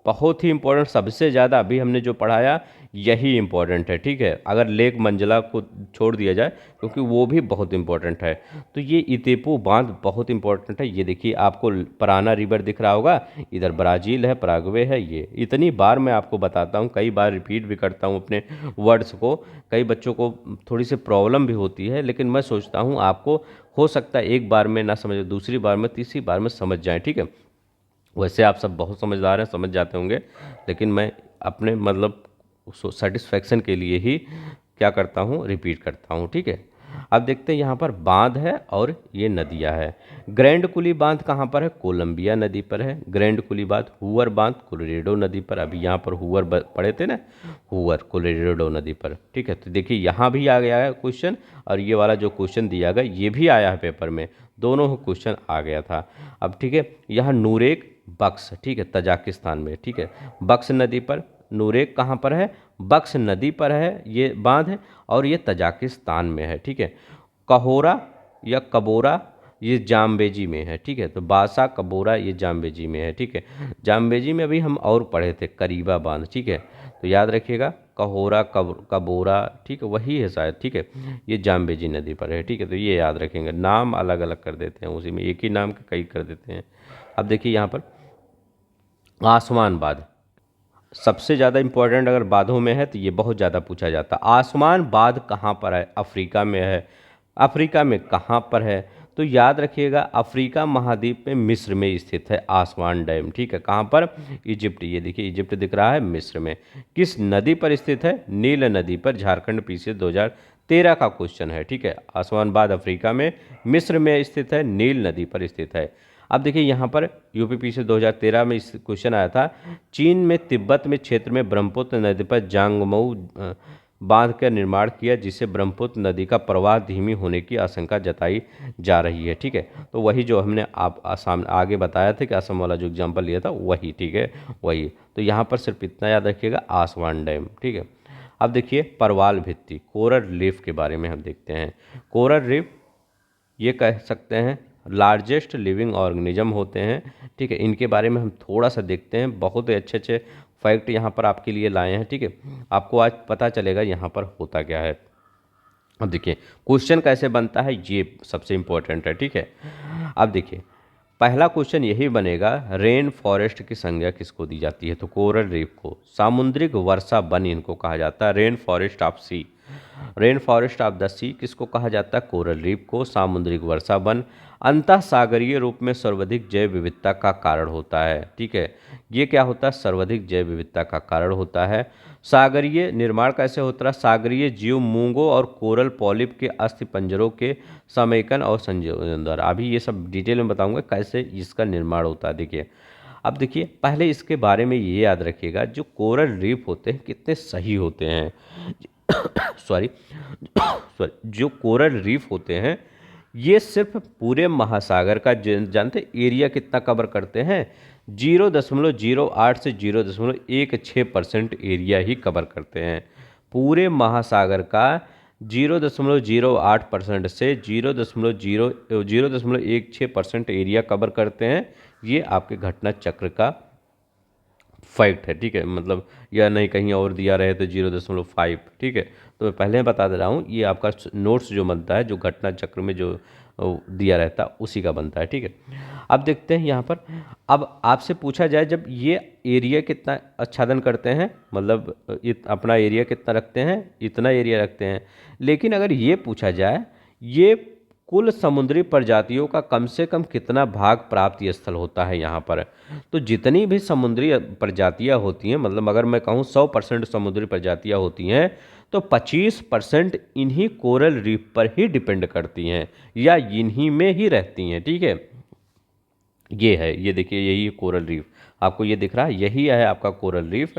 बहुत ही इंपॉर्टेंट, सबसे ज़्यादा अभी हमने जो पढ़ाया यही इंपॉर्टेंट है, ठीक है। अगर लेक मंजिला को छोड़ दिया जाए क्योंकि वो भी बहुत इंपॉर्टेंट है, तो ये इतेपू बांध बहुत इंपॉर्टेंट है। ये देखिए आपको पराना रिवर दिख रहा होगा, इधर ब्राज़ील है, पराग्वे है, ये इतनी बार मैं आपको बताता हूँ, कई बार रिपीट भी करता हूँ अपने वर्ड्स को। कई बच्चों को थोड़ी सी प्रॉब्लम भी होती है, लेकिन मैं सोचता हूँ आपको हो सकता है एक बार में ना समझे, दूसरी बार में, तीसरी बार में समझ जाएँ, ठीक है। वैसे आप सब बहुत समझदार हैं, समझ जाते होंगे, लेकिन मैं अपने मतलब सेटिस्फेक्शन के लिए ही क्या करता हूँ, रिपीट करता हूँ, ठीक है। अब देखते हैं यहाँ पर बांध है और ये नदियाँ है। ग्रैंड कुली बांध कहाँ पर है, कोलंबिया नदी पर है। ग्रैंड कुली बांध। हुअर बांध कोलोरेडो नदी पर, अभी यहाँ पर हुअर पढ़े थे ना, हुअर कोलोरेडो नदी पर, ठीक है। तो देखिए यहाँ भी आ गया है क्वेश्चन, और ये वाला जो क्वेश्चन दिया गया ये भी आया है पेपर में, दोनों क्वेश्चन आ गया था। अब ठीक है, यहाँ नूरेक बक्स, ठीक है, तजाकिस्तान में, ठीक है, बक्स नदी पर। नूरेक कहाँ पर है? बक्स नदी पर है ये बांध है, और ये तजाकिस्तान में है, ठीक है। कहोरा या कबोरा ये जाम्बेजी में है, ठीक है। तो बासा कबोरा ये जाम्बेजी में है, ठीक है। जाम्बेजी में अभी हम और पढ़े थे करीबा बांध, ठीक है। तो याद रखिएगा कहोरा कबोरा, ठीक है, वही है शायद, ठीक है। ये जाम्बेजी नदी पर है, ठीक है। तो ये याद रखेंगे, नाम अलग अलग कर देते हैं, उसी में एक ही नाम के कई कर देते हैं। अब देखिए यहाँ पर आसमान बांध, सबसे ज़्यादा इंपॉर्टेंट अगर बांधों में है तो ये बहुत ज़्यादा पूछा जाता है। आसमान बांध कहाँ पर है? अफ्रीका में है। अफ्रीका में कहाँ पर है? तो याद रखिएगा अफ्रीका महाद्वीप में मिस्र में स्थित है आसमान डैम, ठीक है। कहाँ पर? इजिप्ट, ये देखिए इजिप्ट दिख रहा है मिस्र में। किस नदी पर स्थित है? नील नदी पर। झारखंड पीसीएस 2013 का क्वेश्चन है, ठीक है। आसमान बांध अफ्रीका में मिस्र में स्थित है, नील नदी पर स्थित है। अब देखिए यहाँ पर यूपीपी से 2013 में इस क्वेश्चन आया था, चीन में तिब्बत में क्षेत्र में ब्रह्मपुत्र नदी पर जांगमऊ बांध का निर्माण किया, जिससे ब्रह्मपुत्र नदी का प्रवाह धीमी होने की आशंका जताई जा रही है, ठीक है। तो वही जो हमने आप आसाम आगे बताया था कि असम वाला जो एग्जाम्पल लिया था वही, ठीक है, वही। तो यहाँ पर सिर्फ इतना याद रखिएगा, आसवान डैम, ठीक है। अब देखिए परवाल भित्ति, कोरल रीफ के बारे में हम देखते हैं। कोरल रीफ ये कह सकते हैं लार्जेस्ट लिविंग ऑर्गेनिज्म होते हैं, ठीक है। इनके बारे में हम थोड़ा सा देखते हैं, बहुत ही अच्छे अच्छे फैक्ट यहाँ पर आपके लिए लाए हैं, ठीक है। आपको आज पता चलेगा यहाँ पर होता क्या है। अब देखिए क्वेश्चन कैसे बनता है, ये सबसे इम्पोर्टेंट है, ठीक है। अब देखिए पहला क्वेश्चन यही बनेगा, रेन फॉरेस्ट की संज्ञा किसको दी जाती है? तो कोरल रीफ को। सामुद्रिक वर्षा वन इनको कहा जाता है, rain forest of sea. Rain forest of the sea किसको कहा जाता है? कोरल रीफ को। सामुद्रिक वर्षा वन अंतः सागरीय रूप में सर्वाधिक जैव विविधता का कारण होता है, ठीक है। ये क्या होता है? सर्वाधिक जैव विविधता का कारण होता है। सागरीय निर्माण कैसे होता है? सागरीय जीव मूंगों और कोरल पॉलिप के अस्थि पंजरों के समेकन और संयोजन द्वारा। अभी ये सब डिटेल में बताऊंगा कैसे इसका निर्माण होता है। देखिए अब देखिए पहले इसके बारे में ये याद रखिएगा, जो कोरल रीफ होते हैं कितने सही होते हैं सॉरी सॉरी जो कोरल रीफ होते हैं ये सिर्फ पूरे महासागर का जानते एरिया कितना कवर करते हैं? 0.08 से 0.16% एरिया ही कवर करते हैं। पूरे महासागर का 0.08% से 0.16% एरिया कवर करते हैं। ये आपके घटना चक्र का फैक्ट है, ठीक है। मतलब या नहीं कहीं और दिया रहे तो 0.5, ठीक है। तो मैं पहले बता दे रहा हूँ, ये आपका नोट्स जो बनता है जो घटना चक्र में जो दिया रहता है उसी का बनता है, ठीक है। अब देखते हैं यहाँ पर, अब आपसे पूछा जाए जब ये एरिया कितना आच्छादन करते हैं, मतलब अपना एरिया कितना रखते हैं, इतना एरिया रखते हैं। लेकिन अगर ये पूछा जाए ये कुल समुद्री प्रजातियों का कम से कम कितना भाग प्राप्ति स्थल होता है यहाँ पर, तो जितनी भी समुद्री प्रजातियाँ होती हैं, मतलब अगर मैं कहूँ 100% समुद्री प्रजातियाँ होती हैं तो 25% इन्हीं कोरल रीफ पर ही डिपेंड करती हैं या इन्हीं में ही रहती हैं, ठीक है। ये है, ये देखिए यही कोरल रीफ आपको ये दिख रहा है, यही है आपका कोरल रीफ।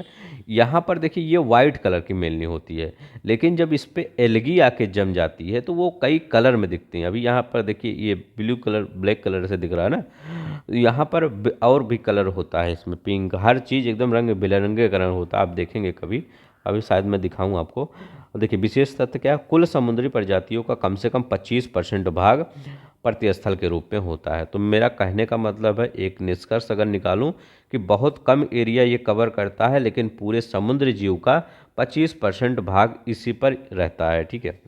यहाँ पर देखिए ये वाइट कलर की मेनली होती है, लेकिन जब इस पे एल्गी आके जम जाती है तो वो कई कलर में दिखती हैं। अभी यहाँ पर देखिए ये ब्लू कलर ब्लैक कलर से दिख रहा है ना, यहाँ पर और भी कलर होता है इसमें, पिंक, हर चीज़ एकदम रंग बिरंगे कलर होता है, आप देखेंगे कभी, अभी शायद मैं दिखाऊँ आपको। देखिए विशेष तथ्य क्या है, कुल समुद्री प्रजातियों का कम से कम 25% भाग प्रतिस्थल के रूप में होता है। तो मेरा कहने का मतलब है, एक निष्कर्ष अगर निकालूं कि बहुत कम एरिया ये कवर करता है, लेकिन पूरे समुद्र जीव का 25% भाग इसी पर रहता है, ठीक है।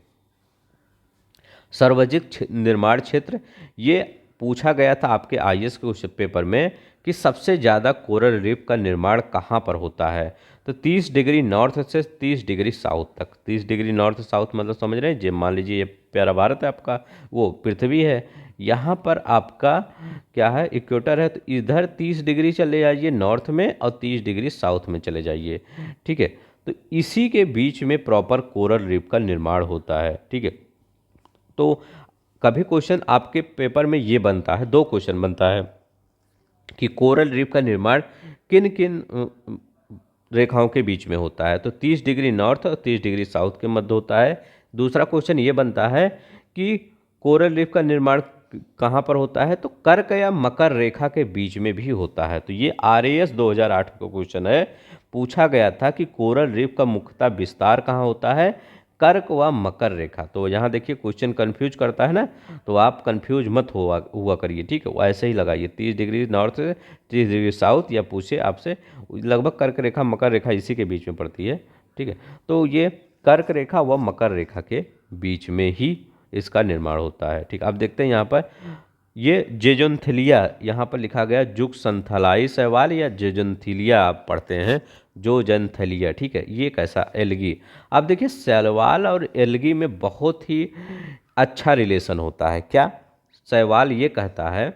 सार्वजनिक निर्माण क्षेत्र, ये पूछा गया था आपके आईएएस के उस पेपर में कि सबसे ज़्यादा कोरल रीफ का निर्माण कहाँ पर होता है, तो 30 डिग्री नॉर्थ से 30 डिग्री साउथ तक। 30 डिग्री नॉर्थ साउथ मतलब समझ रहे हैं, जो मान लीजिए ये प्यारा भारत है आपका, वो पृथ्वी है, यहाँ पर आपका क्या है इक्वेटर है, तो इधर 30 डिग्री चले जाइए नॉर्थ में और 30 डिग्री साउथ में चले जाइए, ठीक है। तो इसी के बीच में प्रॉपर कोरल रीफ का निर्माण होता है, ठीक है। तो कभी क्वेश्चन आपके पेपर में ये बनता है, दो क्वेश्चन बनता है कि कोरल रीफ का निर्माण किन किन रेखाओं के बीच में होता है, तो 30 डिग्री नॉर्थ और 30 डिग्री साउथ के मध्य होता है। दूसरा क्वेश्चन ये बनता है कि कोरल रीफ का निर्माण कहाँ पर होता है, तो कर्क या मकर रेखा के बीच में भी होता है। तो ये RAS 2008 का क्वेश्चन है, पूछा गया था कि कोरल रीफ का मुख्यतः विस्तार कहाँ होता है, कर्क व मकर रेखा। तो यहाँ देखिए क्वेश्चन कंफ्यूज करता है ना, तो आप कंफ्यूज मत हुआ करिए, ठीक है। वो ऐसे ही लगाइए 30 डिग्री नॉर्थ से 30 डिग्री साउथ, या पूछे आपसे लगभग कर्क रेखा मकर रेखा इसी के बीच में पड़ती है, ठीक है। तो ये कर्क रेखा व मकर रेखा के बीच में ही इसका निर्माण होता है, ठीक। अब देखते हैं यहाँ पर ये जेजोन्थिलिया, यहाँ पर लिखा गया जुक्संथलाई शैवाल या जेजोन्थिलिया आप पढ़ते हैं, जोजनथलिया, ठीक है। ये कैसा एल्गी, आप देखिए शैवाल और एल्गी में बहुत ही अच्छा रिलेशन होता है। क्या शैवाल ये कहता है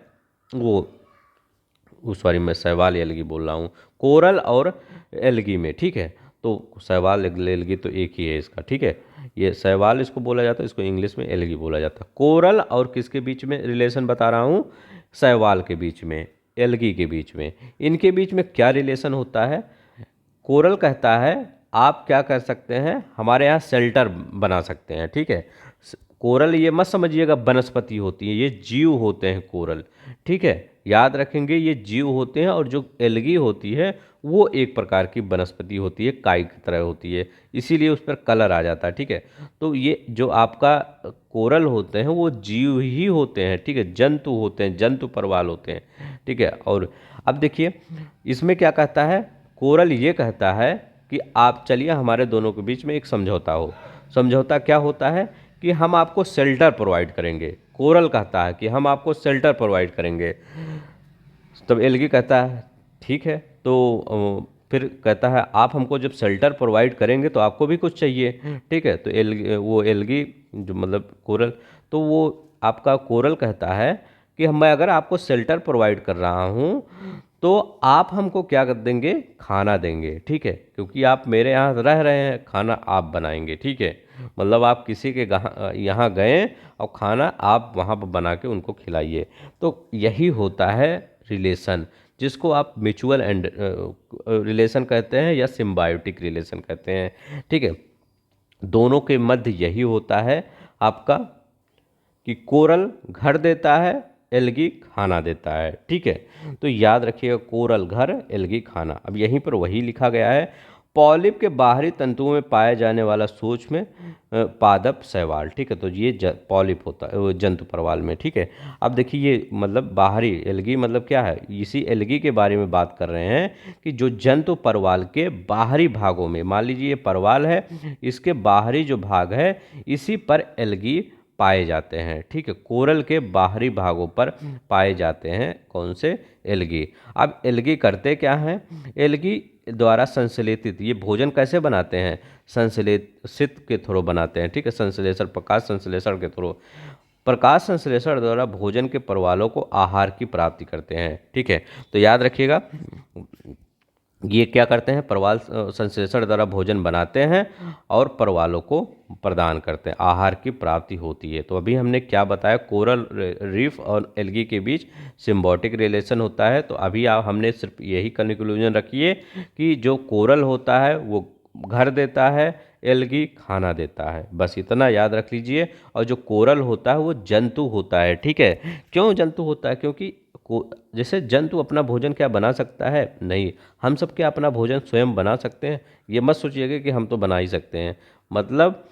सॉरी मैं शैवाल एल्गी बोल रहा हूँ, कोरल और एल्गी में, ठीक है। तो शैवाल एल्गी तो एक ही है इसका, ठीक है। ये शैवाल इसको बोला जाता है, इसको इंग्लिश में एल्गी बोला जाता है। कोरल और किसके बीच में रिलेशन बता रहा हूँ, शैवाल के बीच में, एल्गी के बीच में। इनके बीच में क्या रिलेशन होता है, कोरल कहता है आप क्या कर सकते हैं, हमारे यहाँ शेल्टर बना सकते हैं, ठीक है। कोरल ये मत समझिएगा वनस्पति होती है, ये जीव होते हैं कोरल, ठीक है। याद रखेंगे ये जीव होते हैं, और जो एल्गी होती है वो एक प्रकार की वनस्पति होती है, काई की तरह होती है, इसीलिए उस पर कलर आ जाता है, ठीक है। तो ये जो आपका कोरल होते हैं वो जीव ही होते हैं, ठीक है, जंतु होते हैं, जंतु परवाल होते हैं, ठीक है। और अब देखिए इसमें क्या कहता है, कोरल ये कहता है कि आप चलिए हमारे दोनों के बीच में एक समझौता हो। समझौता क्या होता है कि हम आपको शेल्टर प्रोवाइड करेंगे। कोरल कहता है कि हम आपको शेल्टर प्रोवाइड करेंगे, तब एल्गी कहता है ठीक है। तो फिर कहता है आप हमको जब शेल्टर प्रोवाइड करेंगे तो आपको भी कुछ चाहिए, ठीक है। तो एल्गी जो मतलब कोरल, तो वो आपका कोरल कहता है कि मैं अगर आपको शेल्टर प्रोवाइड कर रहा हूँ तो आप हमको क्या कर देंगे, खाना देंगे, ठीक है, क्योंकि आप मेरे यहाँ रह रहे हैं, खाना आप बनाएंगे, ठीक है। मतलब आप किसी के यहाँ गए और खाना आप वहाँ पर बना के उनको खिलाइए। तो यही होता है रिलेशन, जिसको आप म्यूचुअल एंड रिलेशन कहते हैं या सिम्बायोटिक रिलेशन कहते हैं, ठीक है। दोनों के मध्य यही होता है आपका कि कोरल घर देता है, एल्गी खाना देता है, ठीक है। तो याद रखिएगा कोरल घर, एल्गी खाना। अब यहीं पर वही लिखा गया है, पॉलिप के बाहरी तंतुओं में पाया जाने वाला सूक्ष्म पादप शैवाल, ठीक है। तो ये पॉलिप होता है वो जंतु परवाल में, ठीक है। अब देखिए ये मतलब बाहरी एल्गी मतलब क्या है, इसी एल्गी के बारे में बात कर रहे हैं कि जो जंतु परवाल के बाहरी भागों में, मान लीजिए ये परवाल है, इसके बाहरी जो भाग है इसी पर एल्गी पाए जाते हैं, ठीक है। कोरल के बाहरी भागों पर पाए जाते हैं कौन से, एल्गी। अब एल्गी करते क्या हैं, एल्गी द्वारा संश्लेषित, ये भोजन कैसे बनाते हैं, संश्लेषित के थ्रू बनाते हैं, ठीक है। संश्लेषण, प्रकाश संश्लेषण के थ्रू, प्रकाश संश्लेषण द्वारा भोजन के परवालों को आहार की प्राप्ति करते हैं, ठीक है। तो याद रखिएगा ये क्या करते हैं, परवाल संश्लेषण द्वारा भोजन बनाते हैं और परवालों को प्रदान करते हैं, आहार की प्राप्ति होती है। तो अभी हमने क्या बताया, कोरल रीफ और एल्गी के बीच सिम्बायोटिक रिलेशन होता है। तो अभी हमने सिर्फ यही कंक्लूजन रखिए कि जो कोरल होता है वो घर देता है, एल्गी खाना देता है, बस इतना याद रख लीजिए। और जो कोरल होता है वो जंतु होता है, ठीक है। क्यों जंतु होता है, क्योंकि जैसे जंतु अपना भोजन क्या बना सकता है, नहीं, हम सब क्या अपना भोजन स्वयं बना सकते हैं, ये मत सोचिएगा कि हम तो बना ही सकते हैं। मतलब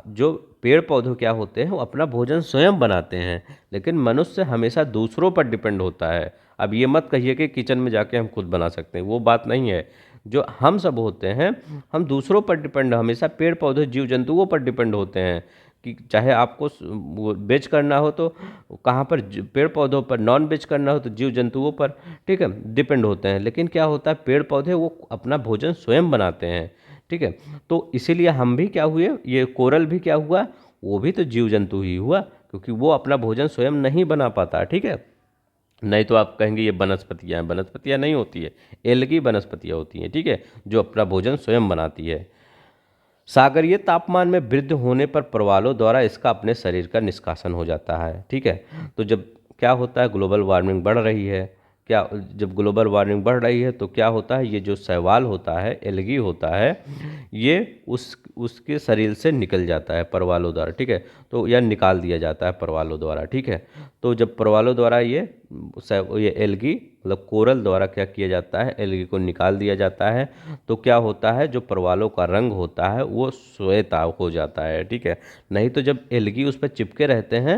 जो पेड़ पौधे क्या होते हैं वो अपना भोजन स्वयं बनाते हैं, लेकिन मनुष्य हमेशा दूसरों पर डिपेंड होता है। अब ये मत कहिए कि किचन में जाके हम खुद बना सकते हैं, वो बात नहीं है। जो हम सब होते हैं हम दूसरों पर डिपेंड, हमेशा पेड़ पौधे जीव जंतुओं पर डिपेंड होते हैं। कि चाहे आपको वेज करना हो तो कहाँ पर, पेड़ पौधों पर, नॉन वेज करना हो तो जीव जंतुओं पर, ठीक है, डिपेंड होते हैं। लेकिन क्या होता है, पेड़ पौधे वो अपना भोजन स्वयं बनाते हैं, ठीक है। तो इसीलिए हम भी क्या हुए, ये कोरल भी क्या हुआ, वो भी तो जीव जंतु ही हुआ, क्योंकि वो अपना भोजन स्वयं नहीं बना पाता, ठीक है। नहीं तो आप कहेंगे ये वनस्पतियाँ हैं, वनस्पतियाँ नहीं होती है, एल्गी वनस्पतियाँ होती हैं, ठीक है, जो अपना भोजन स्वयं बनाती है। सागरीय तापमान में वृद्धि होने पर प्रवालों द्वारा इसका अपने शरीर का निष्कासन हो जाता है, ठीक है। तो जब क्या होता है, ग्लोबल वार्मिंग बढ़ रही है, क्या जब ग्लोबल वार्मिंग बढ़ रही है तो क्या होता है, ये जो शैवाल होता है, एल्गी होता है, ये उसके शरीर से निकल जाता है परवालों द्वारा, ठीक है। तो यह निकाल दिया जाता है परवालों द्वारा, ठीक है। तो तो जब प्रवालों द्वारा ये एल्गी मतलब कोरल द्वारा क्या किया जाता है, एल्गी को निकाल दिया जाता है, तो क्या होता है, जो प्रवालों का रंग होता है वो श्वेत हो जाता है, ठीक है। नहीं तो जब एल्गी उस पर चिपके रहते हैं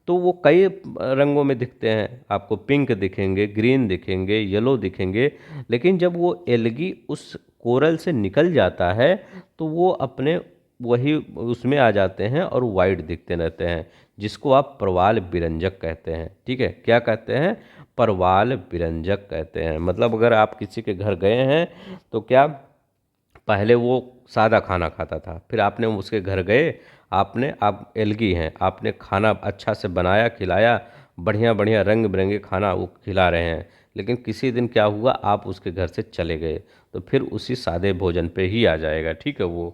तो वो कई रंगों में दिखते हैं, आपको पिंक दिखेंगे, ग्रीन दिखेंगे, येलो दिखेंगे, लेकिन जब वो एल्गी उस कोरल से निकल जाता है तो वो अपने वही उसमें आ जाते हैं और वाइट दिखते रहते हैं, जिसको आप प्रवाल विरंजक कहते हैं, ठीक है। क्या कहते हैं, प्रवाल विरंजक कहते हैं। मतलब अगर आप किसी के घर गए हैं तो क्या, पहले वो सादा खाना खाता था, फिर आपने उसके घर गए, आप एलगी हैं, आपने खाना अच्छा से बनाया, खिलाया, बढ़िया बढ़िया रंग बिरंगे खाना वो खिला रहे हैं, लेकिन किसी दिन क्या हुआ, आप उसके घर से चले गए, तो फिर उसी सादे भोजन पे ही आ जाएगा, ठीक है वो,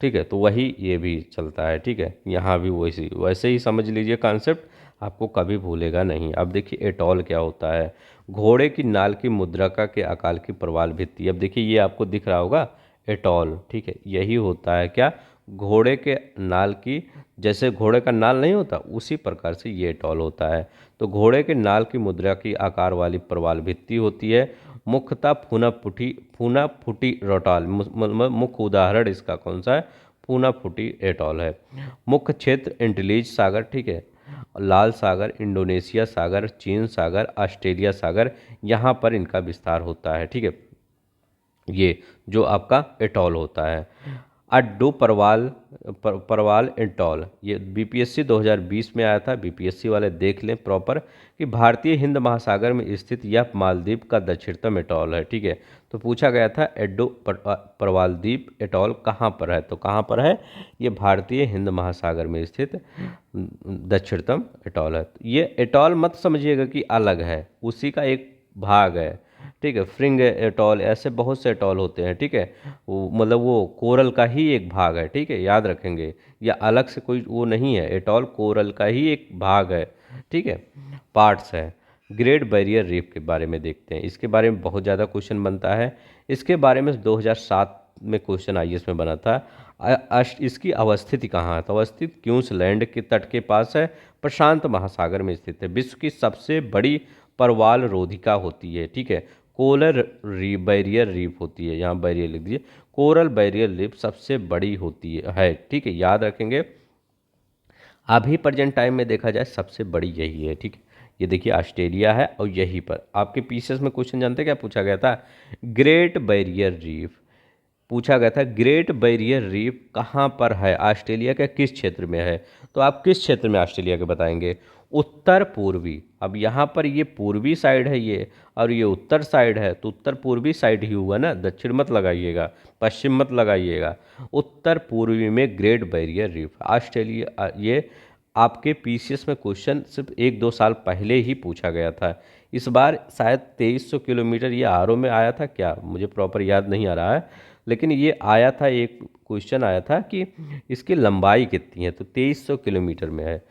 ठीक है। तो वही ये भी चलता है, ठीक है। यहाँ भी वैसे वैसे ही समझ लीजिए कॉन्सेप्ट, आपको कभी भूलेगा नहीं। अब देखिए एटॉल क्या होता है, घोड़े की नाल की मुद्रिका के आकार की प्रवाल भित्ति। अब देखिए ये आपको दिख रहा होगा एटॉल, ठीक है, यही होता है क्या, घोड़े के नाल की, जैसे घोड़े का नाल नहीं होता उसी प्रकार से ये एटॉल होता है। तो घोड़े के नाल की मुद्रा की आकार वाली प्रवाल भित्ति होती है, मुख्यतः फूना फूटी रटॉल, मुख्य उदाहरण इसका कौन सा है, फूना फूटी एटॉल है। मुख्य क्षेत्र एंटिलीज सागर, ठीक है, लाल सागर, इंडोनेशिया सागर, चीन सागर, ऑस्ट्रेलिया सागर, यहाँ पर इनका विस्तार होता है, ठीक है। ये जो आपका एटॉल होता है, अड्डो परवाल एटॉल, ये बीपीएससी 2020 में आया था, बीपीएससी वाले देख लें प्रॉपर, कि भारतीय हिंद महासागर में स्थित यह मालदीव का दक्षिणतम एटॉल है, ठीक है। तो पूछा गया था एड्डो परवाल द्वीप एटॉल कहाँ पर है, तो कहाँ पर है, ये भारतीय हिंद महासागर में स्थित दक्षिणतम एटॉल है। ये एटॉल मत समझिएगा कि अलग है, उसी का एक भाग है, ठीक है। फ्रिंग एटॉल, ऐसे बहुत से एटॉल होते हैं, ठीक है, वो मतलब वो कोरल का ही एक भाग है, ठीक है, याद रखेंगे, या अलग से कोई वो नहीं है, एटॉल कोरल का ही एक भाग है, ठीक है, पार्ट्स है। ग्रेट बैरियर रीफ के बारे में देखते हैं, इसके बारे में बहुत ज़्यादा क्वेश्चन बनता है, इसके बारे में 2007 में क्वेश्चन आईएएस में बना था। इसकी अवस्थिति कहाँ है, तो अवस्थित क्यूंसलैंड के तट के पास है, प्रशांत महासागर में स्थित है, विश्व की सबसे बड़ी परवाल रोधिका होती है, ठीक है, कोरल बैरियर रीफ होती है, यहाँ बैरियर लिख दीजिए, कोरल बैरियर रीफ सबसे बड़ी होती है, ठीक है, याद रखेंगे। अभी प्रेजेंट टाइम में देखा जाए सबसे बड़ी यही है, ठीक है। ये देखिए ऑस्ट्रेलिया है, और यहीं पर आपके पीसीएस में क्वेश्चन जानते हैं क्या पूछा गया था, ग्रेट बैरियर रीफ पूछा गया था, ग्रेट बैरियर रीफ कहाँ पर है, ऑस्ट्रेलिया के किस क्षेत्र में है, तो आप किस क्षेत्र में ऑस्ट्रेलिया के बताएंगे, उत्तर पूर्वी। अब यहाँ पर ये पूर्वी साइड है ये, और ये उत्तर साइड है, तो उत्तर पूर्वी साइड ही हुआ ना, दक्षिण मत लगाइएगा, पश्चिम मत लगाइएगा, उत्तर पूर्वी में ग्रेट बैरियर रीफ ऑस्ट्रेलिया। ये आपके पीसीएस में क्वेश्चन सिर्फ 1-2 साल पहले ही पूछा गया था, इस बार शायद 2300 किलोमीटर ये आरओ में आया था क्या, मुझे प्रॉपर याद नहीं आ रहा है, लेकिन ये आया था, एक क्वेश्चन आया था कि इसकी लंबाई कितनी है, तो 2300 किलोमीटर में है।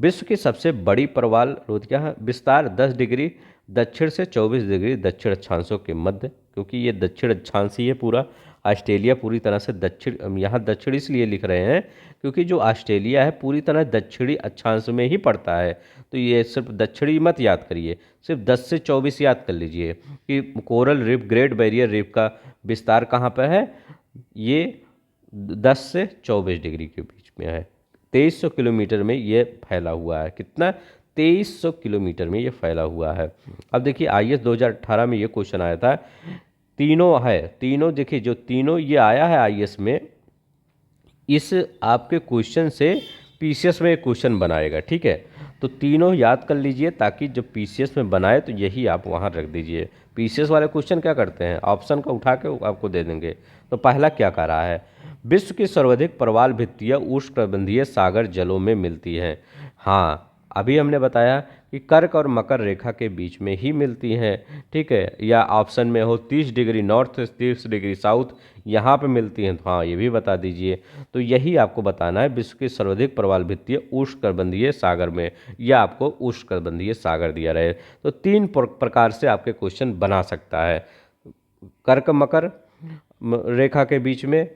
विश्व की सबसे बड़ी प्रवाल रोधिका है, विस्तार 10 डिग्री दक्षिण से 24 डिग्री दक्षिण अक्षांशों के मध्य, क्योंकि ये दक्षिण अक्षांश ही है पूरा, ऑस्ट्रेलिया पूरी तरह से दक्षिण, यहाँ दक्षिण इसलिए लिख रहे हैं क्योंकि जो ऑस्ट्रेलिया है पूरी तरह दक्षिणी अक्षांश में ही पड़ता है, तो ये सिर्फ दक्षिणी मत याद करिए, सिर्फ 10 से 24 याद कर लीजिए कि coral reef, great barrier reef का विस्तार कहाँ पर है, ये 10 से 24 डिग्री के बीच में है, 2300 किलोमीटर में ये फैला हुआ है, कितना, 2300 किलोमीटर में ये फैला हुआ है। अब देखिए आईएएस 2018 में ये क्वेश्चन आया था, तीनों है, तीनों देखिए, जो तीनों ये आया है आईएएस में, इस आपके क्वेश्चन से पीसीएस में एक क्वेश्चन बनाएगा, ठीक है, तो तीनों याद कर लीजिए ताकि जब पीसीएस में बनाए तो यही आप वहाँ रख दीजिए। पीसीएस वाले क्वेश्चन क्या करते हैं, ऑप्शन का उठा के आपको दे देंगे। तो पहला क्या कह रहा है, विश्व की सर्वाधिक प्रवाल भित्तियाँ उष्णकटिबंधीय सागर जलों में मिलती हैं। हाँ, अभी हमने बताया कि कर्क और मकर रेखा के बीच में ही मिलती हैं, ठीक है, या ऑप्शन में हो 30 डिग्री नॉर्थ, 30 डिग्री साउथ, यहाँ पे मिलती हैं, तो हाँ ये भी बता दीजिए। तो यही आपको बताना है, विश्व की सर्वाधिक प्रवाल भित्तियाँ उष्णकटिबंधीय सागर में, या आपको उष्णकटिबंधीय सागर दिया रहे, तो 3 प्रकार से आपके क्वेश्चन बना सकता है, कर्क मकर रेखा के बीच में,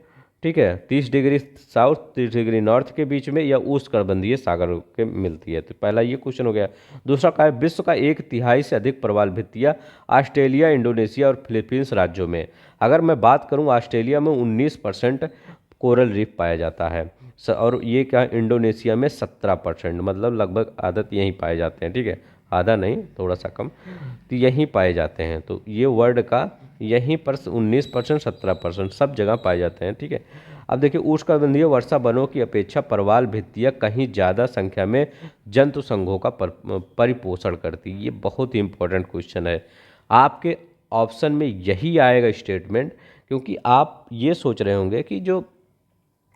ठीक है, 30 डिग्री साउथ 30 डिग्री नॉर्थ के बीच में, या उष्णकटिबंधीय सागर के मिलती है। तो पहला ये क्वेश्चन हो गया। दूसरा क्या है, विश्व का 1/3 से अधिक प्रवाल भित्तियाँ ऑस्ट्रेलिया, इंडोनेशिया और फिलीपींस राज्यों में। अगर मैं बात करूं, ऑस्ट्रेलिया में 19% कोरल रीफ पाया जाता है, और ये क्या, इंडोनेशिया में 17%, मतलब लगभग आधे यहीं पाए जाते हैं। ठीक है, आधा नहीं, थोड़ा सा कम, तो यहीं पाए जाते हैं। तो ये वर्ल्ड का यहीं पर 19%, 17% सब जगह पाए जाते हैं। ठीक है, अब देखिए, उष्णकटिबंधीय वर्षा वनों की अपेक्षा प्रवाल भित्तियाँ कहीं ज़्यादा संख्या में जंतु संघों का परिपोषण करती। ये बहुत ही इंपॉर्टेंट क्वेश्चन है, आपके ऑप्शन में यही आएगा स्टेटमेंट, क्योंकि आप ये सोच रहे होंगे कि जो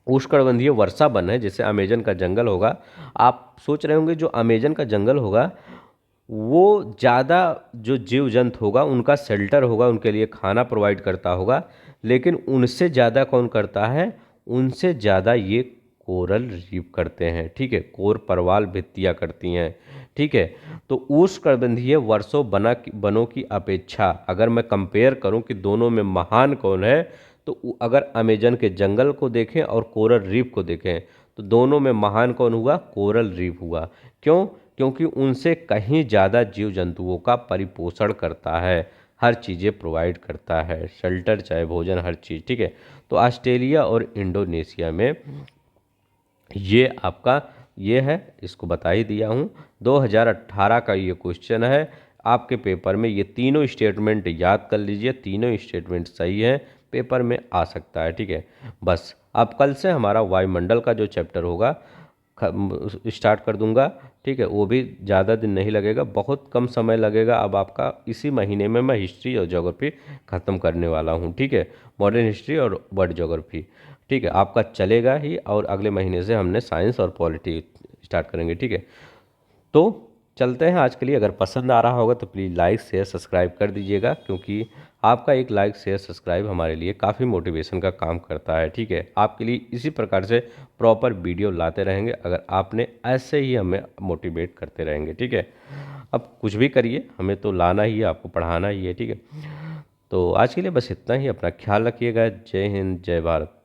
उष्णकटिबंधीय वर्षा वन है, जैसे अमेजन का जंगल होगा, आप सोच रहे होंगे जो अमेजन का जंगल होगा वो ज़्यादा जो जीव जंतु होगा उनका शेल्टर होगा, उनके लिए खाना प्रोवाइड करता होगा, लेकिन उनसे ज़्यादा कौन करता है, उनसे ज़्यादा ये कोरल रीफ करते हैं। ठीक है, कोर परवाल भित्तियाँ करती हैं। ठीक है, तो उष्णकटिबंधीय वर्षों वनों की अपेक्षा अगर मैं कंपेयर करूं कि दोनों में महान कौन है, तो अगर अमेजन के जंगल को देखें और कोरल रीफ को देखें, तो दोनों में महान कौन हुआ, कोरल रीफ हुआ। क्यों, क्योंकि उनसे कहीं ज़्यादा जीव जंतुओं का परिपोषण करता है, हर चीज़ें प्रोवाइड करता है, शेल्टर चाहे भोजन हर चीज़। ठीक है, तो ऑस्ट्रेलिया और इंडोनेशिया में ये आपका ये है, इसको बता ही दिया हूँ। 2018 का ये क्वेश्चन है, आपके पेपर में ये तीनों स्टेटमेंट याद कर लीजिए, तीनों स्टेटमेंट सही है, पेपर में आ सकता है। ठीक है, बस अब कल से हमारा वायुमंडल का जो चैप्टर होगा स्टार्ट कर दूंगा। ठीक है, वो भी ज़्यादा दिन नहीं लगेगा, बहुत कम समय लगेगा। अब आपका इसी महीने में मैं हिस्ट्री और ज्योग्राफी ख़त्म करने वाला हूँ। ठीक है, मॉडर्न हिस्ट्री और वर्ल्ड ज्योग्राफी। ठीक है, आपका चलेगा ही, और अगले महीने से हमने साइंस और पॉलिटी स्टार्ट करेंगे। ठीक है, तो चलते हैं आज के लिए। अगर पसंद आ रहा होगा तो प्लीज़ लाइक शेयर सब्सक्राइब कर दीजिएगा, क्योंकि आपका एक लाइक शेयर सब्सक्राइब हमारे लिए काफ़ी मोटिवेशन का काम करता है। ठीक है, आपके लिए इसी प्रकार से प्रॉपर वीडियो लाते रहेंगे, अगर आपने ऐसे ही हमें मोटिवेट करते रहेंगे। ठीक है, अब कुछ भी करिए, हमें तो लाना ही है, आपको पढ़ाना ही है। ठीक है, तो आज के लिए बस इतना ही, अपना ख्याल रखिएगा। जय हिंद, जय भारत।